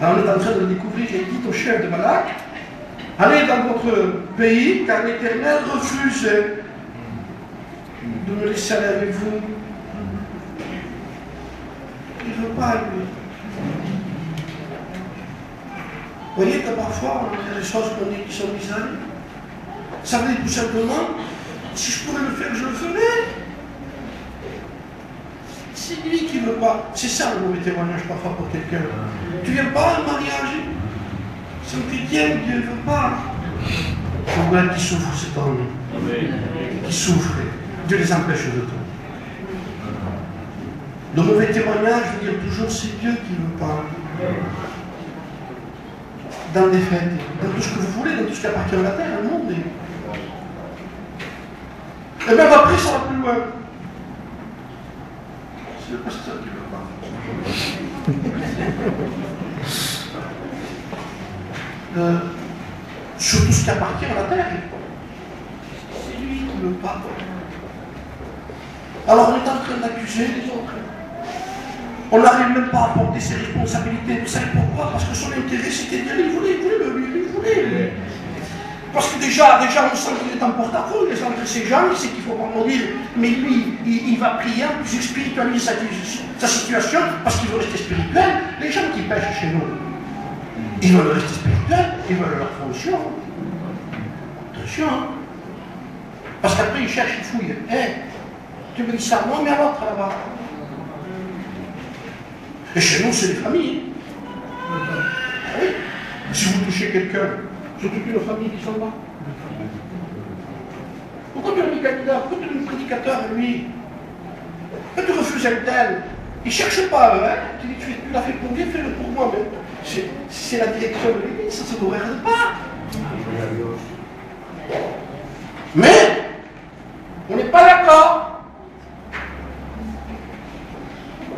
Alors on est en train de le découvrir, il dit au chef de Balak, allez dans votre pays, car l'Éternel refuse de me laisser aller avec vous. Il ne veut pas, lui. Vous voyez que parfois, il y a des choses qu'on dit qui sont bizarres. Ça veut dire tout simplement, si je pouvais le faire, je le ferais. C'est lui qui ne veut pas. C'est ça le mauvais témoignage parfois pour quelqu'un. Tu ne viens pas à un mariage. C'est un chrétien, Dieu ne veut pas. Je vois qui souffre cet homme. Qui souffre. Dieu les empêche de tout. Le mauvais témoignage, je veux dire toujours, c'est Dieu qui ne veut pas. Dans les fêtes, dans tout ce que vous voulez, dans tout ce qui appartient à la terre, le monde. Et même après, ça va plus loin. C'est le pasteur qui ne veut pas. Sur tout ce qui appartient à la terre. C'est lui qui ne veut pas. Alors on est en train d'accuser les autres. On n'arrive même pas à porter ses responsabilités. Vous savez pourquoi? Parce que son intérêt, c'était bien, il voulait. Parce que déjà on sent qu'il est en porte-à-faux, il est entre ces gens, il sait qu'il ne faut pas mourir, mais lui, il va prier, il spiritualise sa situation, parce qu'il veut rester spirituel. Les gens qui pêchent chez nous, ils veulent rester spirituels, ils veulent leur fonction. Attention, hein. Parce qu'après ils cherchent, ils fouillent. Tu me dis ça, non, mais à l'autre là-bas. Et chez nous, c'est les familles. Oui. Si vous touchez quelqu'un, c'est toute une famille qui s'en va. Pourquoi tu es un candidat? Pourquoi tu es un prédicateur, lui? Pourquoi tu refuses un tel? Il ne cherche pas, hein? Tu dis, tu l'as fait pour lui, fais-le pour moi. Mais c'est la direction de l'église, ça ne se regarde pas. Mais, on n'est pas d'accord.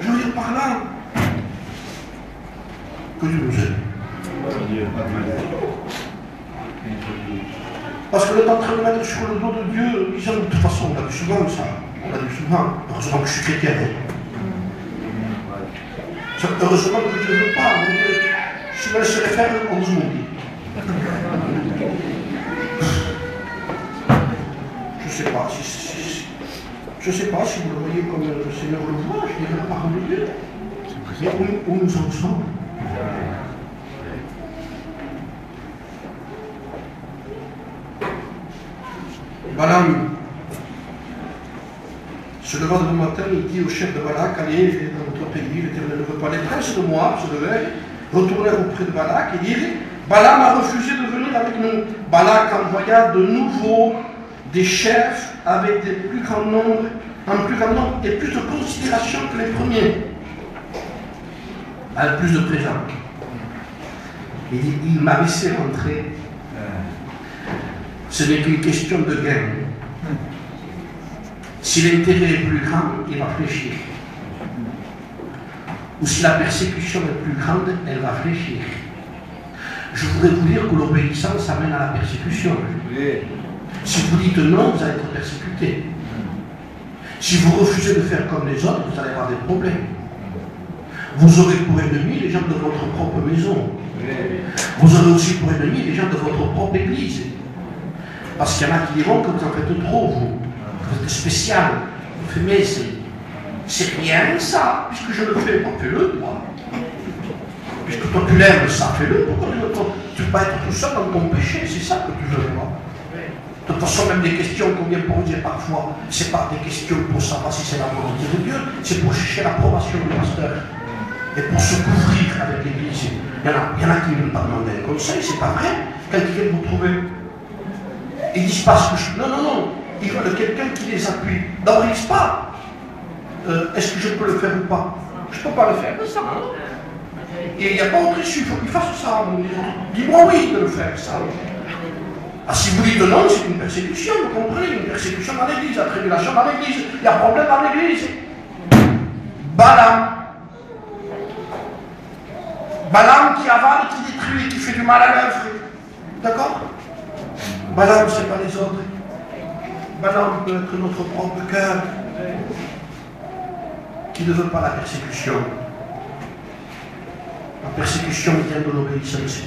Je veux dire par là que Dieu nous aime. Parce que le temps de mettre sur le dos de Dieu, disons, de toute façon, on l'a dit souvent ça. On l'a dit souvent. Heureusement que je suis chrétien. Heureusement que Dieu ne veut pas. Si je me laisserais faire, on se mourit. Je ne sais pas si vous le voyez comme le Seigneur le voit, je dirais la parole de Dieu. Mais où nous en sommes? Balaam se leva le matin, il dit au chef de Balak, allez, dans notre pays, l'Éternel ne veut pas. Les princes de Moab se levèrent, retournèrent auprès de Balak et dirent, Balaam a refusé de venir avec nous. Balak envoya de nouveau des chefs avec des plus grand nombre, un plus grand nombre et plus de considération que les premiers, avec plus de présents. Il dit, il m'a laissé rentrer. Ce n'est qu'une question de gain. Si l'intérêt est plus grand, il va fléchir. Ou si la persécution est plus grande, elle va fléchir. Je voudrais vous dire que l'obéissance amène à la persécution. Si vous dites non, vous allez être persécuté. Si vous refusez de faire comme les autres, vous allez avoir des problèmes. Vous aurez pour ennemis les gens de votre propre maison. Vous aurez aussi pour ennemis les gens de votre propre église. Parce qu'il y en a qui diront que vous en faites trop, vous. Vous êtes spécial. Vous faites, mais c'est rien ça. Puisque je le fais, fais-le, toi. Puisque toi tu l'aimes, ça, fais-le. Pourquoi tu ne veux pas être tout seul dans ton péché? C'est ça que tu veux voir. De toute façon, même des questions qu'on vient poser parfois, ce n'est pas des questions pour savoir si c'est la volonté de Dieu, c'est pour chercher l'approbation du pasteur. Et pour se couvrir avec l'église. Il y en a qui ne veulent pas demander un conseil, c'est pas vrai. Quand ils viennent vous trouver, ils disent pas ce que je... Non. Ils veulent quelqu'un qui les appuie. D'abord, ils ne disent pas est-ce que je peux le faire ou pas? Je ne peux pas le faire, mais ça. Et il n'y a pas autre issue, il faut qu'ils fassent ça. Dis-moi oui de le faire, ça. Ah, si vous dites non, c'est une persécution, vous comprenez? Une persécution dans l'église, la tribulation dans l'église, il y a un problème dans l'église. Balaam qui avale, qui détruit, qui fait du mal à l'œuvre. D'accord? Balaam, ce n'est pas les autres. Balaam peut être notre propre cœur qui ne veut pas la persécution. La persécution vient de l'obéissance.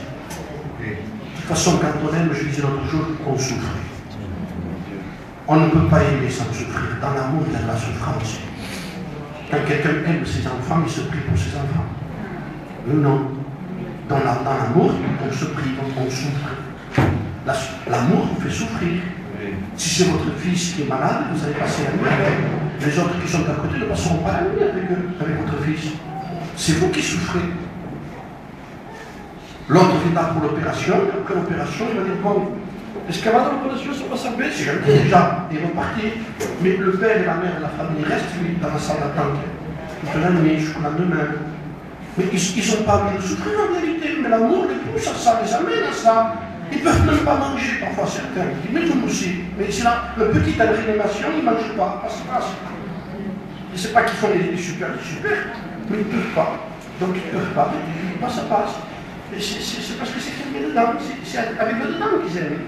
De toute façon, quand on aime, je disais l'autre jour, on souffre. On ne peut pas aimer sans souffrir. Dans l'amour, il y a de la souffrance. Quand quelqu'un aime ses enfants, il se prie pour ses enfants. Non. Dans l'amour, on se prie, on souffre. L'amour vous fait souffrir. Si c'est votre fils qui est malade, vous allez passer la nuit avec. Les autres qui sont à côté ne passeront pas la nuit avec eux, avec votre fils. C'est vous qui souffrez. L'autre vient là pour l'opération, après l'opération, il va dire bon, est-ce qu'avant l'opération, ça va s'arrêter? C'est gentil déjà, il est reparti. Mais le père et la mère et la famille restent, lui, dans la salle d'attente. Toute la nuit, jusqu'au lendemain. Mais ils n'ont pas envie de souffrir en réalité, mais l'amour les pousse à ça, les amène à ça. Ils ne peuvent même pas manger, parfois certains. Ils disent, mais nous aussi. Mais c'est là, le petit à la réanimation, ils ne mangent pas. Je ne sais pas qu'ils font des super, mais ils ne peuvent pas. Donc ils ne peuvent pas, mais ça passe. C'est parce que c'est qu'il y a dedans, c'est avec le dedans qu'ils aiment.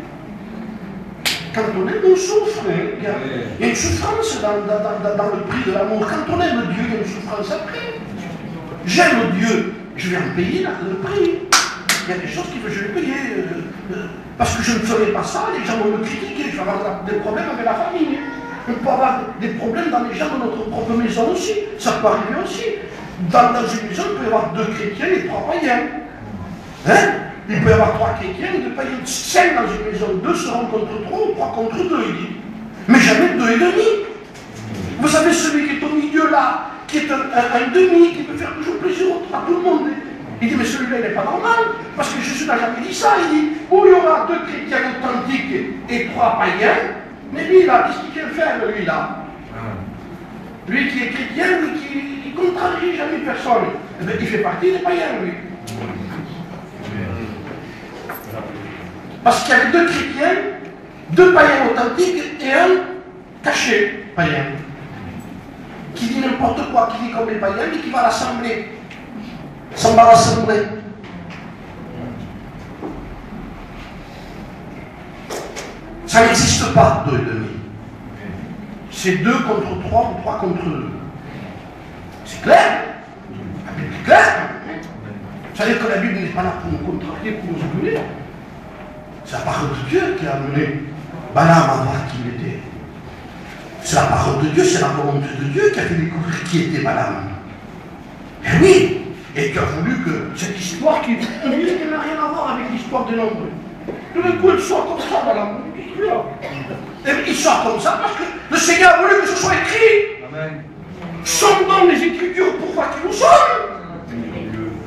Quand on aime, on souffre. Il y a une souffrance dans le prix de l'amour. Quand on aime Dieu, il y a une souffrance après. J'aime Dieu, je vais en payer le prix. Il y a des choses que je vais payer. Parce que je ne ferai pas ça, les gens vont me critiquer, je vais avoir des problèmes avec la famille. On peut avoir des problèmes dans les gens de notre propre maison aussi. Ça peut arriver aussi. Dans une maison, il peut y avoir 2 chrétiens et 3 païens. Hein? Il peut y avoir 3 chrétiens et 2 païens. 5 dans une maison, 2 seront contre 3 ou 3 contre 2, il dit. Mais jamais 2 et demi. Vous savez, celui qui est au milieu là, qui est un demi, qui peut faire toujours plaisir à tout le monde. Il dit, mais celui-là, il n'est pas normal, parce que Jésus n'a jamais dit ça. Il dit, où il y aura 2 chrétiens authentiques et 3 païens, mais lui, là, qu'est-ce qu'il vient faire, lui, là? Lui qui est chrétien, lui qui ne contrarie jamais personne, eh bien, il fait partie des païens, lui. Parce qu'il y avait 2 chrétiens, Deux païens authentiques et un caché païen. Qui dit n'importe quoi, qui dit comme les païens, mais qui va à l'assemblée. S'en va à l'assemblée. Ça n'existe pas, 2 et demi. C'est 2 contre 3 ou 3 contre 2. C'est clair? La Bible est claire. Vous savez que la Bible n'est pas là pour nous contrarier, pour nous oublier. C'est la parole de Dieu qui a amené Balaam à voir qui il était. C'est la parole de Dieu, c'est la volonté de Dieu qui a fait découvrir qui était Balaam. Et oui, et qui a voulu que cette histoire qui n'a rien à voir avec l'histoire des nombreux. Tout d'un coup, il sort comme ça, Balaam. Et il sort comme ça parce que le Seigneur a voulu que ce soit écrit. Amen. Sondons les Écritures pour voir qui nous sommes.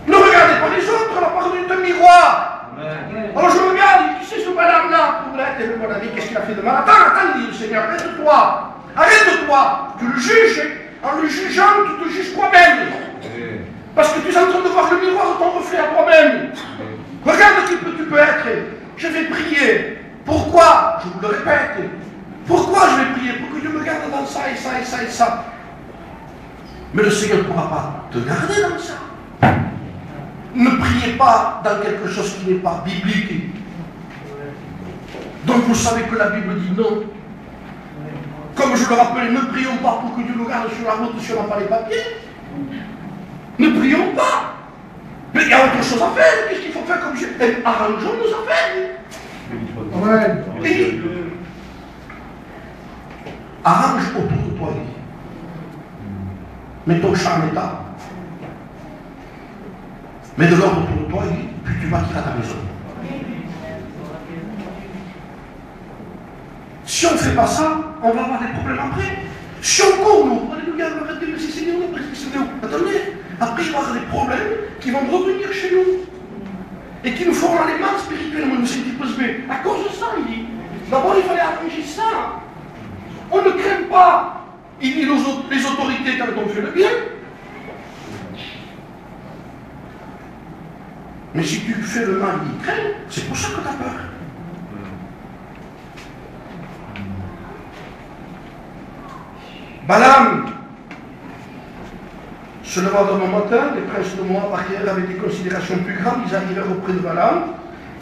Ne regardez pas les autres, la parole est un miroir. Amen. Alors je regarde, qui c'est ce Balaam-là pour l'être et le bon ami, qu'est-ce qu'il a fait de mal? Attends, dit le Seigneur, arrête-toi. Arrête-toi, tu le juges, en le jugeant, tu te juges toi-même. Parce que tu es en train de voir le miroir de ton reflet à toi-même. Regarde qui tu peux être. Je vais prier. Pourquoi? Je vous le répète. Pourquoi je vais prier? Pour que Dieu me garde dans ça et ça et ça et ça. Mais le Seigneur ne pourra pas te garder dans ça. Ne priez pas dans quelque chose qui n'est pas biblique. Donc vous savez que la Bible dit non. Comme je le rappelais, ne prions pas pour que Dieu nous garde sur la route si on n'a pas les papiers. Ne prions pas. Mais il y a autre chose à faire. Qu'est-ce qu'il faut faire comme Dieu? Arrangeons nos affaires. Ouais. Et arrange autour de toi. Mets ton chat en état. Mets de l'ordre autour de toi, puis tu bâtiras ta maison. Si on ne fait pas ça, on va avoir des problèmes après. Si on court, nous, alléluia, merci Seigneur, merci Seigneur. Attendez, après il va y avoir des problèmes qui vont revenir chez nous. Et qui nous feront aller mal spirituellement, nous Saint-Esprit. À cause de ça, il dit. D'abord, il fallait arranger ça. On ne craint pas. Il dit les autorités quand on fait le bien. Mais si tu fais le mal, il craint. C'est pour ça que tu as peur. Balaam se leva d'un matin, les princes de Moab arrière avaient des considérations plus grandes, ils arrivèrent auprès de Balaam,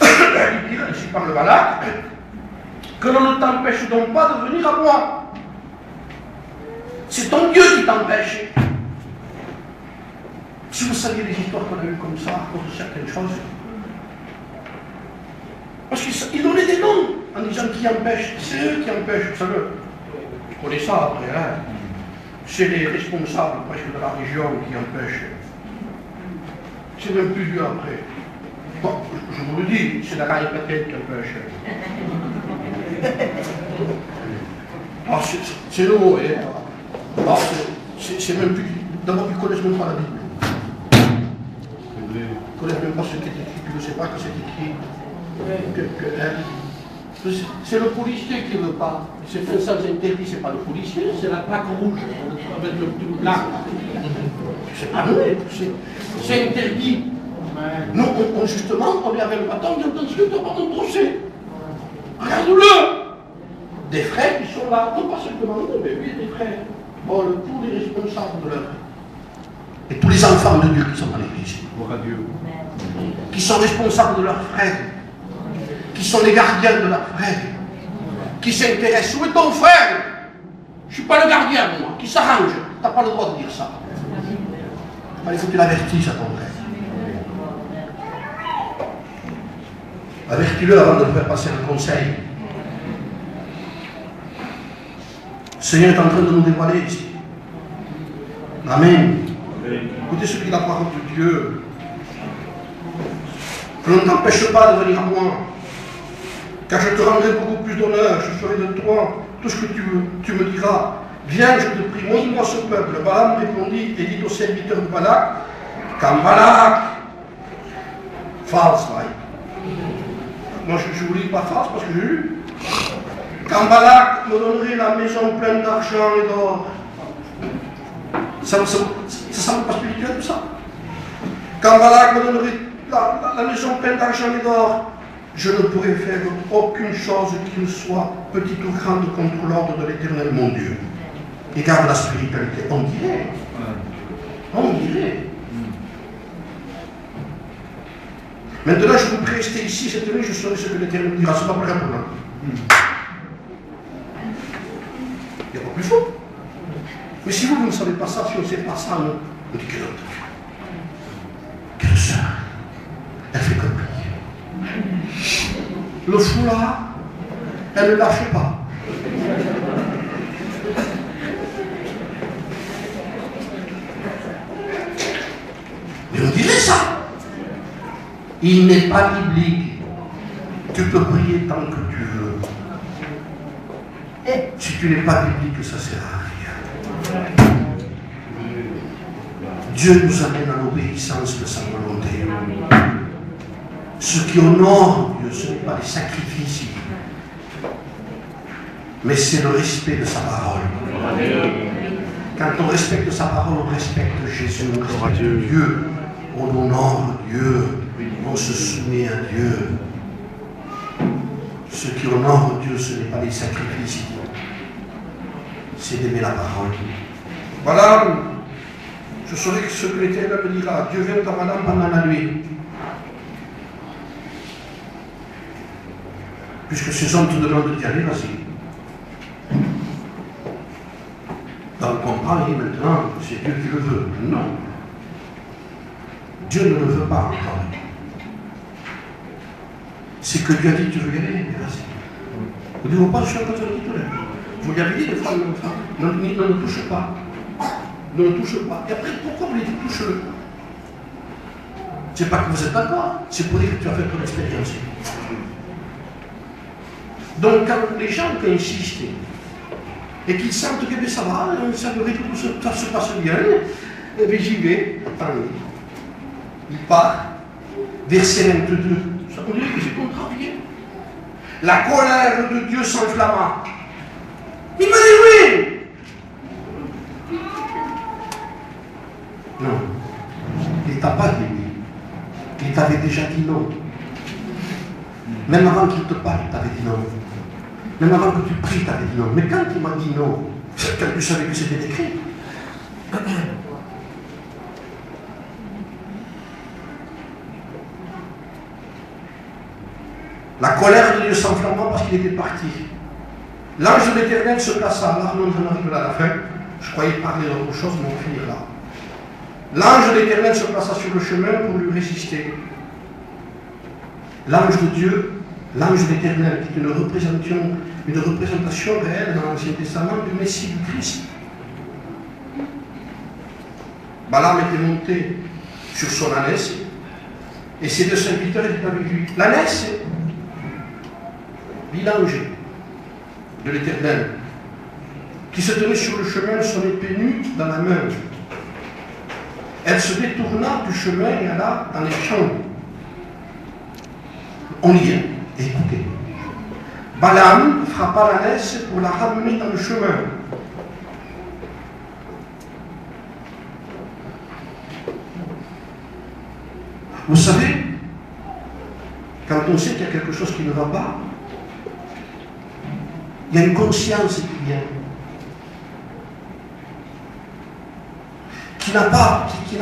ils dirent, ici par le Balak, que l'on ne t'empêche donc pas de venir à moi. C'est ton Dieu qui t'empêche. Si vous saviez les histoires qu'on a eues comme ça à cause de certaines choses, parce qu'ils donnaient des noms en disant qui empêche, c'est eux qui empêchent, vous savez. Vous connaissez ça après, hein? C'est les responsables presque de la région qui empêchent. C'est même plus dur après. Bon, je vous le dis, c'est la raille peut-être qui empêche. Ah, c'est le mot, hein? Ah, c'est même plus. D'abord, ils ne connaissent même pas la Bible. Ils ne connaissent même pas ce qui est écrit, tu ne sais pas que c'est écrit. C'est le policier qui ne veut pas. C'est un sens interdit, c'est pas le policier, c'est la plaque rouge avec le truc blanc. C'est pas nous, c'est interdit. Nous, justement, on est avec le bâton, on dit attention, tu vas pas mon procès. Regarde-le. Des frères qui sont là, non pas simplement nous, mais oui, des frères. Bon, tous les responsables de leur. Et tous les enfants de Dieu qui sont dans l'église. Qui sont responsables de leurs frères. Qui sont les gardiens de leurs frères, qui s'intéressent. Où est ton frère? Je ne suis pas le gardien, moi, qui s'arrange. Tu n'as pas le droit de dire ça. Il faut que tu l'avertisses à ton frère. Avertis-le avant de le faire passer un conseil. Le Seigneur est en train de nous dévoiler ici. Amen. Écoutez ce qu'il a parole de Dieu. Je ne t'empêche pas de venir à moi. Car je te rendrai beaucoup plus d'honneur, je ferai de toi tout ce que tu me diras. Viens, je te prie, montre-moi ce peuple. Balaam répondit et dit au serviteur de Balak, quand Balak, false, moi je ne vous lis pas false parce que j'ai lu. Quand Balak me donnerait la maison pleine d'argent et d'or, ça ne semble pas spirituel tout ça. Quand Balak me donnerait la maison pleine d'argent et d'or, je ne pourrai faire aucune chose qui ne soit petite ou grande contre l'ordre de l'Éternel, mon Dieu. Et garde la spiritualité. On dirait. On dirait. Maintenant, je voudrais rester ici cette nuit, je saurai ce que l'Éternel dira. Ce n'est pas pour répondre. Il n'y a pas plus faux. Mais si vous ne savez pas ça, si on ne sait pas ça, on dit que l'autre. Quelle sœur, elle fait comme lui. Le foulard, elle ne lâche pas. Mais on dirait ça. Il n'est pas biblique. Tu peux prier tant que tu veux. Et si tu n'es pas biblique, ça ne sert à rien. Dieu nous amène à l'obéissance de sa volonté. Ce qui honore Dieu, ce n'est pas les sacrifices, mais c'est le respect de sa parole. Quand on respecte sa parole, on respecte Jésus, on respecte Dieu, on honore Dieu, on se soumet à Dieu. Ce qui honore Dieu, ce n'est pas les sacrifices, c'est d'aimer la parole. Voilà, je saurai ce que l'Éternel me dira. Dieu vient à madame pendant la nuit. Puisque ces hommes te demandent d'y aller, vas-y. Donc on comprend, et maintenant, c'est Dieu qui le veut. Non. Dieu ne le veut pas encore. C'est que Dieu a dit, tu veux y aller, vas-y. Vous ne dites pas, je suis en train de dire tout l'heure. Vous lui avez dit, des fois, ne touche pas. Ne le touche pas. Et après, pourquoi vous lui dites touche-le? C'est pas que vous êtes d'accord, c'est pour dire que tu as fait ton expérience. Donc, quand les gens qui insistent et qu'ils sentent que ça va, ça devrait que tout ça se passe bien, et bien j'y vais, attendez. Il part, verset 22. Ça veut dire que j'ai contrarié. La colère de Dieu s'enflamma. Il m'a dit oui. Non. Il ne t'a pas dit oui. Il t'avait déjà dit non. Même avant qu'il te parle, il t'avait dit non. Même avant que tu pries, il t'avait dit non. Mais quand il m'a dit non, quand tu savais que c'était écrit. La colère de Dieu s'enflamma parce qu'il était parti. L'ange de l'Éternel se plaça. Là, nous en arrivons à la fin. Je croyais parler d'autre chose, mais on va finir là. L'ange de l'Éternel se plaça sur le chemin pour lui résister. L'ange de Dieu, l'ange de l'Éternel, qui est une représentation réelle dans l'Ancien Testament du Messie du Christ. Balaam était monté sur son ânesse et ses deux serviteurs étaient avec lui. L'ânesse, dit l'ange de l'Éternel, qui se tenait sur le chemin, son épée nue dans la main. Elle se détourna du chemin et alla dans les champs. On lit, et écoutez. Balaam frappa l'ânesse pour la ramener dans le chemin. Vous savez, quand on sait qu'il y a quelque chose qui ne va pas, il y a une conscience qui vient. Qui n'a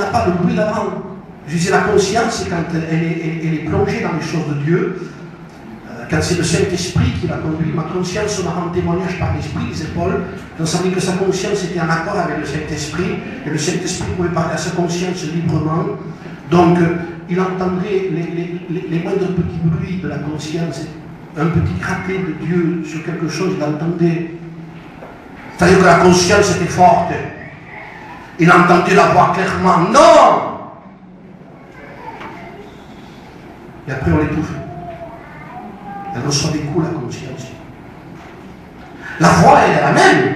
pas le bruit d'avant. Je disais, la conscience, quand elle est plongée dans les choses de Dieu, quand c'est le Saint-Esprit qui l'a conduit, ma conscience m'a rendu témoignage par l'Esprit, les épaules, on savait que sa conscience était en accord avec le Saint-Esprit, et le Saint-Esprit pouvait parler à sa conscience librement. Donc, il entendrait les moindres petits bruits de la conscience, un petit craquet de Dieu sur quelque chose, il entendait. C'est-à-dire que la conscience était forte. Il entendait la voix clairement. Non! Et après on l'étouffe. Elle reçoit des coups, la conscience. La voix, elle est la même.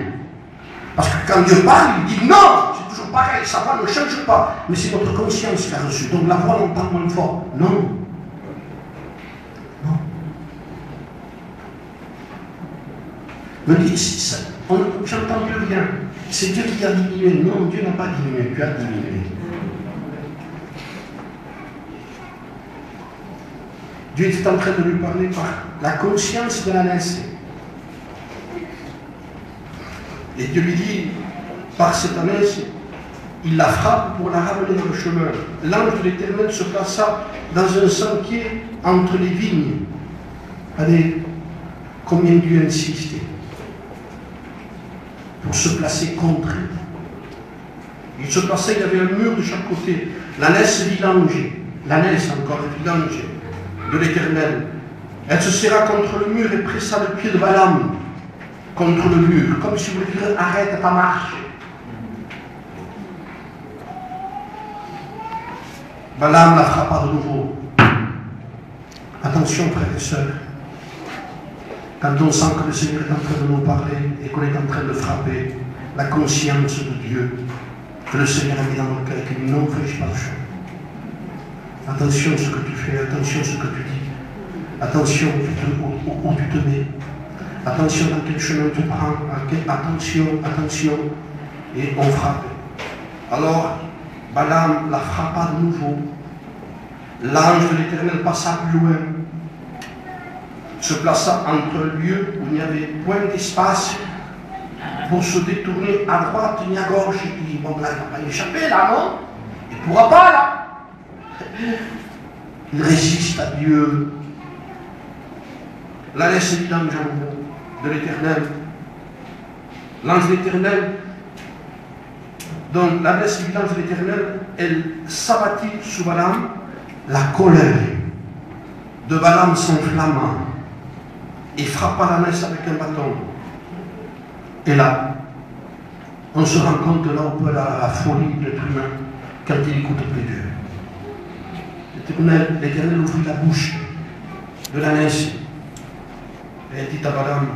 Parce que quand Dieu parle, il dit non, c'est toujours pareil, ça va, ne change pas. Mais c'est notre conscience qui a reçu. Donc la voix l'entend moins fort. Non. Non. Me dit, j'entends plus rien. C'est Dieu qui a diminué. Non, Dieu n'a pas diminué, tu as diminué. Dieu était en train de lui parler par la conscience de la naissance. Et Dieu lui dit, par cette ânesse, il la frappe pour la ramener dans le chemin. L'ange de l'Éternel se plaça dans un sentier entre les vignes. Allez, combien Dieu insistait pour se placer contre elle. Il se plaçait, il y avait un mur de chaque côté. L'ânesse vit l'ange, l'ânesse encore vit l'ange de l'Éternel. Elle se serra contre le mur et pressa le pied de Balaam contre le mur, comme si vous voulez dire arrête ta marche. Balaam la frappa de nouveau. Attention, frères et sœurs, quand on sent que le Seigneur est en train de nous parler et qu'on est en train de frapper, la conscience de Dieu que le Seigneur a mis dans nos cœurs, qui dit non, fais pas le choix. Attention à ce que tu fais, attention à ce que tu dis, attention où tu te mets, attention dans quel chemin tu prends, attention, attention, et on frappe. Alors, Balaam la frappa de nouveau. L'ange de l'Éternel passa plus loin, se plaça entre un lieu où il n'y avait point d'espace pour se détourner à droite ni à gauche. Il dit, bon là, il ne va pas échapper là, non? Il ne pourra pas là. Il résiste à Dieu. La laisse dit l'ange de l'Éternel. L'ange de l'Éternel, donc la laisse dit l'ange de l'Éternel, elle s'abattit sous Balaam. La colère de Balaam s'enflamma et frappa l'ânesse avec un bâton. Et là, on se rend compte que là on peut aller à la folie de l'être humain quand il écoute plus Dieu. L'Éternel ouvrit la bouche de l'ânesse et elle dit à Balaam,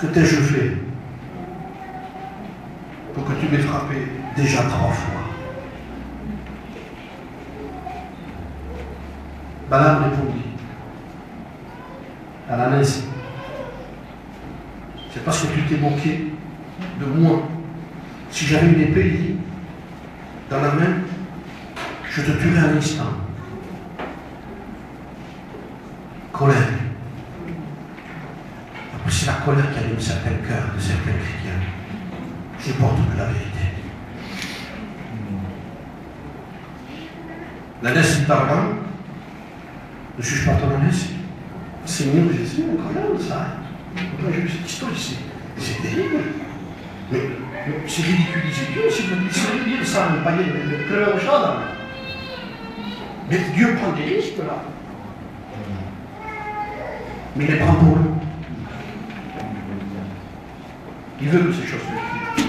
que t'ai-je fait pour que tu m'aies frappé déjà 3 fois? Balaam répondit à l'ânesse, c'est parce que tu t'es moqué de moi. Si j'avais une épée dans la main, je te tuerais à l'instant. Colère. Après, c'est la colère qui allume certains cœurs de certains chrétiens. Je porte de la vérité. L'ânesse dit à Balaam, ne suis-je pas ton ânesse? Seigneur Jésus, incroyable ça. Quand j'ai vu cette histoire, c'est terrible. Mais c'est ridiculiser Dieu, si vous dites dire ça à un païen, le cœur au champ. Mais Dieu prend des risques là. Mais il les prend pour nous. Il veut que ces choses se disent.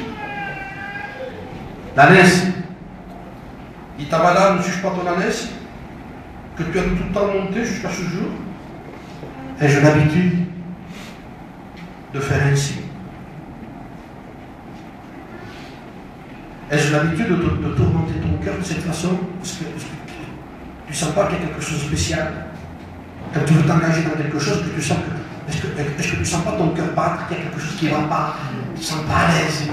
L'ânesse, dit à Balaam, ne suis-je pas ton ânesse? Que tu as tout le temps monté jusqu'à ce jour? Ai-je l'habitude de faire ainsi? Ai-je l'habitude de tourmenter ton cœur de cette façon? Parce que tu ne sens pas qu'il y a quelque chose de spécial? Quand tu veux t'engager dans quelque chose, que tu sens que. Est-ce que tu ne sens pas ton cœur battre, qu'il y a quelque chose qui ne va pas? Tu ne sens pas à l'aise.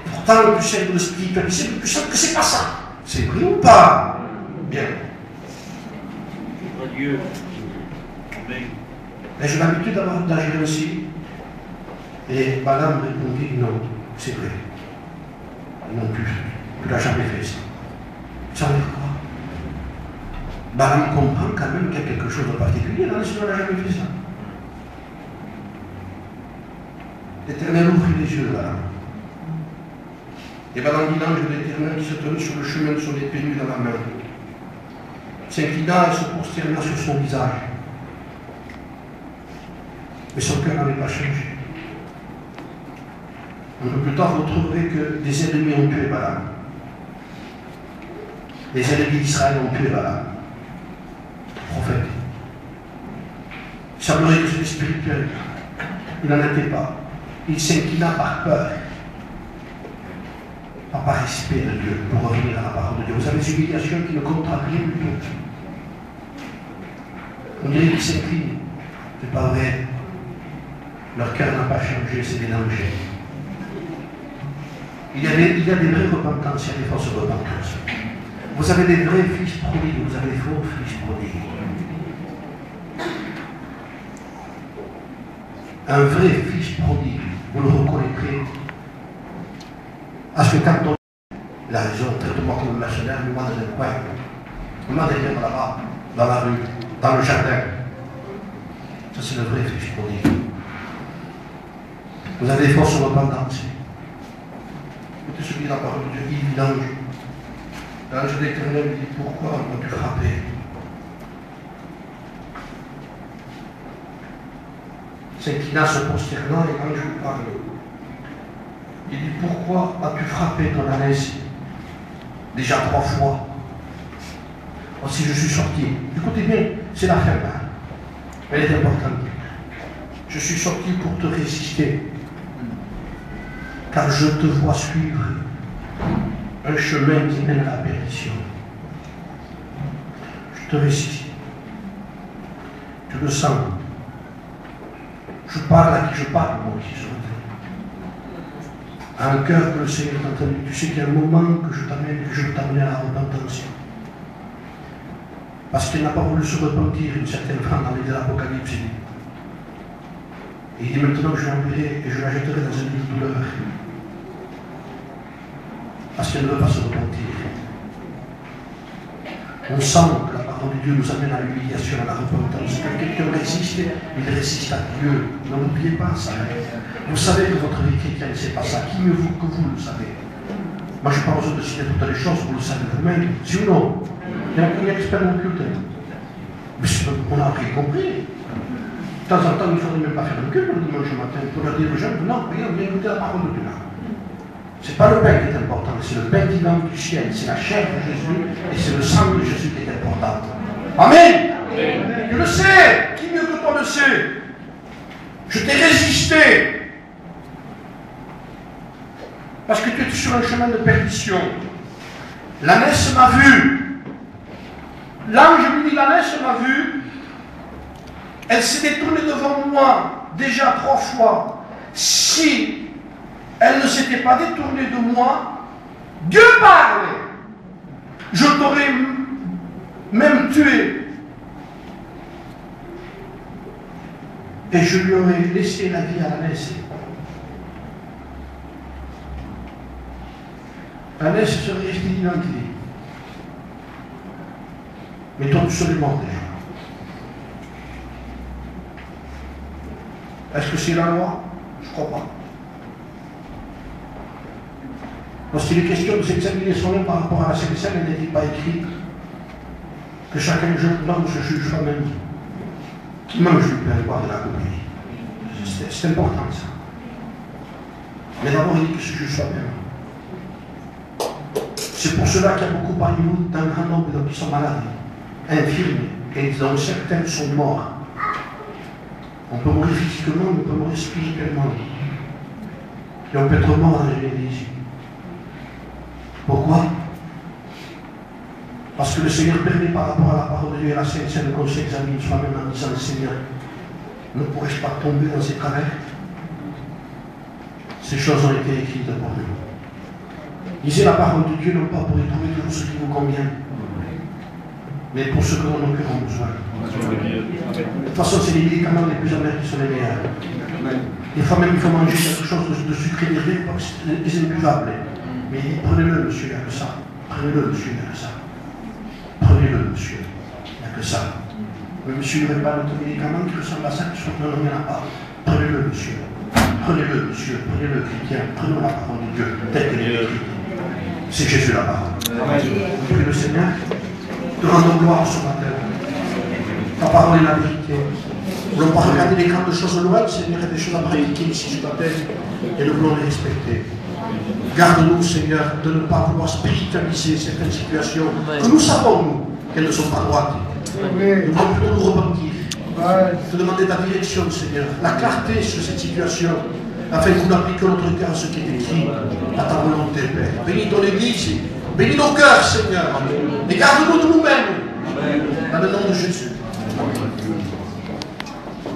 Pourtant, tu sais de le spiritualiser, mais tu sens que c'est pas ça. C'est vrai ou pas? Bien. Dieu. Amen. Ai-je l'habitude d'agir ainsi? Et Balaam répondit, non, c'est vrai. Non plus. Tu n'as jamais fait ça. Ça veut dire quoi? Balaam comprend quand même qu'il y a quelque chose de particulier dans l'histoire, il n'a jamais fait ça. L'Éternel ouvrit les yeux de Balaam. Et Balaam dit l'ange de l'Éternel qui se tenait sur le chemin de son épée nue dans la main, s'inclina et se prosterna sur son visage. Mais son cœur n'avait pas changé. Un peu plus tard, vous trouverez que des ennemis ont tué Balaam. Les ennemis d'Israël ont tué Balaam, prophète. Il semblerait que c'était spirituel. Il n'en était pas. Il s'inclina par peur, pas par respect de Dieu, pour revenir à la parole de Dieu. Vous avez des humiliations qui ne comptent rien du tout. On dirait qu'ils s'inclinent. C'est pas vrai. Leur cœur n'a pas changé, c'est des dangers. Il y a des vraies repentances, il y a des fausses repentances. Vous avez des vrais fils prodigues, vous avez des faux fils prodigues. un vrai fils prodigue, vous le reconnaîtrez. Parce que quand on il a raison, traite-moi comme un mercenaire, mais moi dans un coin. Moi derrière là-bas, dans la rue, dans le jardin. Ça c'est le vrai fils prodigue. Vous avez des forces repentantes. Écoutez ce qu'il dit dans la parole de Dieu, il dit l'ange. L'ange de l'Éternel lui dit, pourquoi m'as-tu frappé? S'inclina, se prosternant, et l'ange lui parle. Il dit, pourquoi as-tu frappé ton ânesse déjà 3 fois? Voici, je suis sorti. Écoutez bien, c'est la fin là. Elle est importante. Je suis sorti pour te résister, car je te vois suivre un chemin qui mène à la perdition. Je te résiste. Tu le sens. Je parle à qui je parle, moi aussi, je à un cœur que le Seigneur t'a entendu. Tu sais qu'il y a un moment que je veux t'amener à la repentance. Parce qu'elle n'a pas voulu se repentir, une certaine femme dans les de l'Apocalypse. Et il dit maintenant je l'enverrai et je la jetterai dans un lit de douleur. Parce qu'elle ne veut pas se repentir. On sent que la parole de Dieu nous amène à l'humiliation, à la repentance. Quand quelqu'un résiste, il résiste à Dieu. Ne l'oubliez pas ça. Vous savez que votre vie chrétienne, c'est pas ça. Qui mieux vous que vous le savez? Moi, je n'ai pas besoin de citer toutes les choses, vous le savez vous-même. Si ou non? Il y a un expert en culte. Mais on a rien compris. De temps en temps, il ne faudrait même pas faire un culte le dimanche matin pour leur dire aux gens, non, regarde, viens écouter la parole de Dieu. Ce n'est pas le pain qui est important, c'est le pain vivant du ciel, c'est la chair de Jésus et c'est le sang de Jésus qui est important. Amen. Amen. Tu le sais, qui mieux que toi le sait? Je t'ai résisté. Parce que tu es sur un chemin de perdition. L'ânesse m'a vu. L'ange lui dit, l'ânesse m'a vu. Elle s'est détournée devant moi déjà 3 fois. Si elle ne s'était pas détournée de moi, Dieu parle. Je t'aurais même tué. Et je lui aurais laissé la vie à l'ânesse. L'ânesse serait restée identifiée. Mais toi, tu serais mort déjà. Est-ce que c'est la loi? Je ne crois pas. Lorsqu'il est question de s'examiner soi-même par rapport à la Sainte Seine, il n'était pas écrit que chacun mange se juge soi-même. Qui mange du pain boire de la coupe. C'est important ça. Mais d'abord, il dit qu'il se juge soi-même. C'est pour cela qu'il y a beaucoup parmi nous d'un grand nombre qui sont malades, infirmes, et dont certains sont morts. On peut mourir physiquement, on peut mourir spirituellement. Et on peut être mort dans une église. Pourquoi? Parce que le Seigneur permet par rapport à la parole de Dieu et la Sainte Seine qu'on s'examine soi-même en disant, Seigneur, ne pourrais-je pas tomber dans ces travers? Ces choses ont été écrites pour nous. Lisez la parole de Dieu non pas pour y trouver toujours ce qui vous convient, mais pour ce que nos cœurs ont besoin. De toute façon, c'est les médicaments les plus amers qui sont les meilleurs. Des fois même, il faut manger quelque chose de sucré léger, les imbuvables. Mais prenez-le, monsieur, il n'y a que ça. Prenez-le, monsieur, il n'y a que ça. Prenez-le, monsieur, il n'y a que ça. Mais monsieur, il n'y aurait pas d'autres médicaments qui ressemblent à ça, qui sont non, il n'y en a pas. Prenez-le, monsieur. Prenez-le, monsieur. Prenez-le, chrétien. Prenez la parole de Dieu, telle qu'elle est écrite. C'est Jésus la parole. Prie le Seigneur. Te rendons gloire ce matin. Ta parole est la vérité. Nous ne voulons pas regarder les grandes choses de loin, Seigneur, il y a des choses à pratiquer ici ce matin, et nous voulons les respecter. Garde-nous, Seigneur, de ne pas vouloir spiritualiser certaines situations que nous savons, nous, qu'elles ne sont pas droites. Nous voulons plutôt nous repentir. Te demander ta direction, Seigneur, la clarté sur cette situation, afin que nous appliquions notre cœur à ce qui est écrit, à ta volonté, Père. Bénis ton Église, bénis nos cœurs, Seigneur, et garde-nous de nous-mêmes, dans le nom de Jésus. Amen.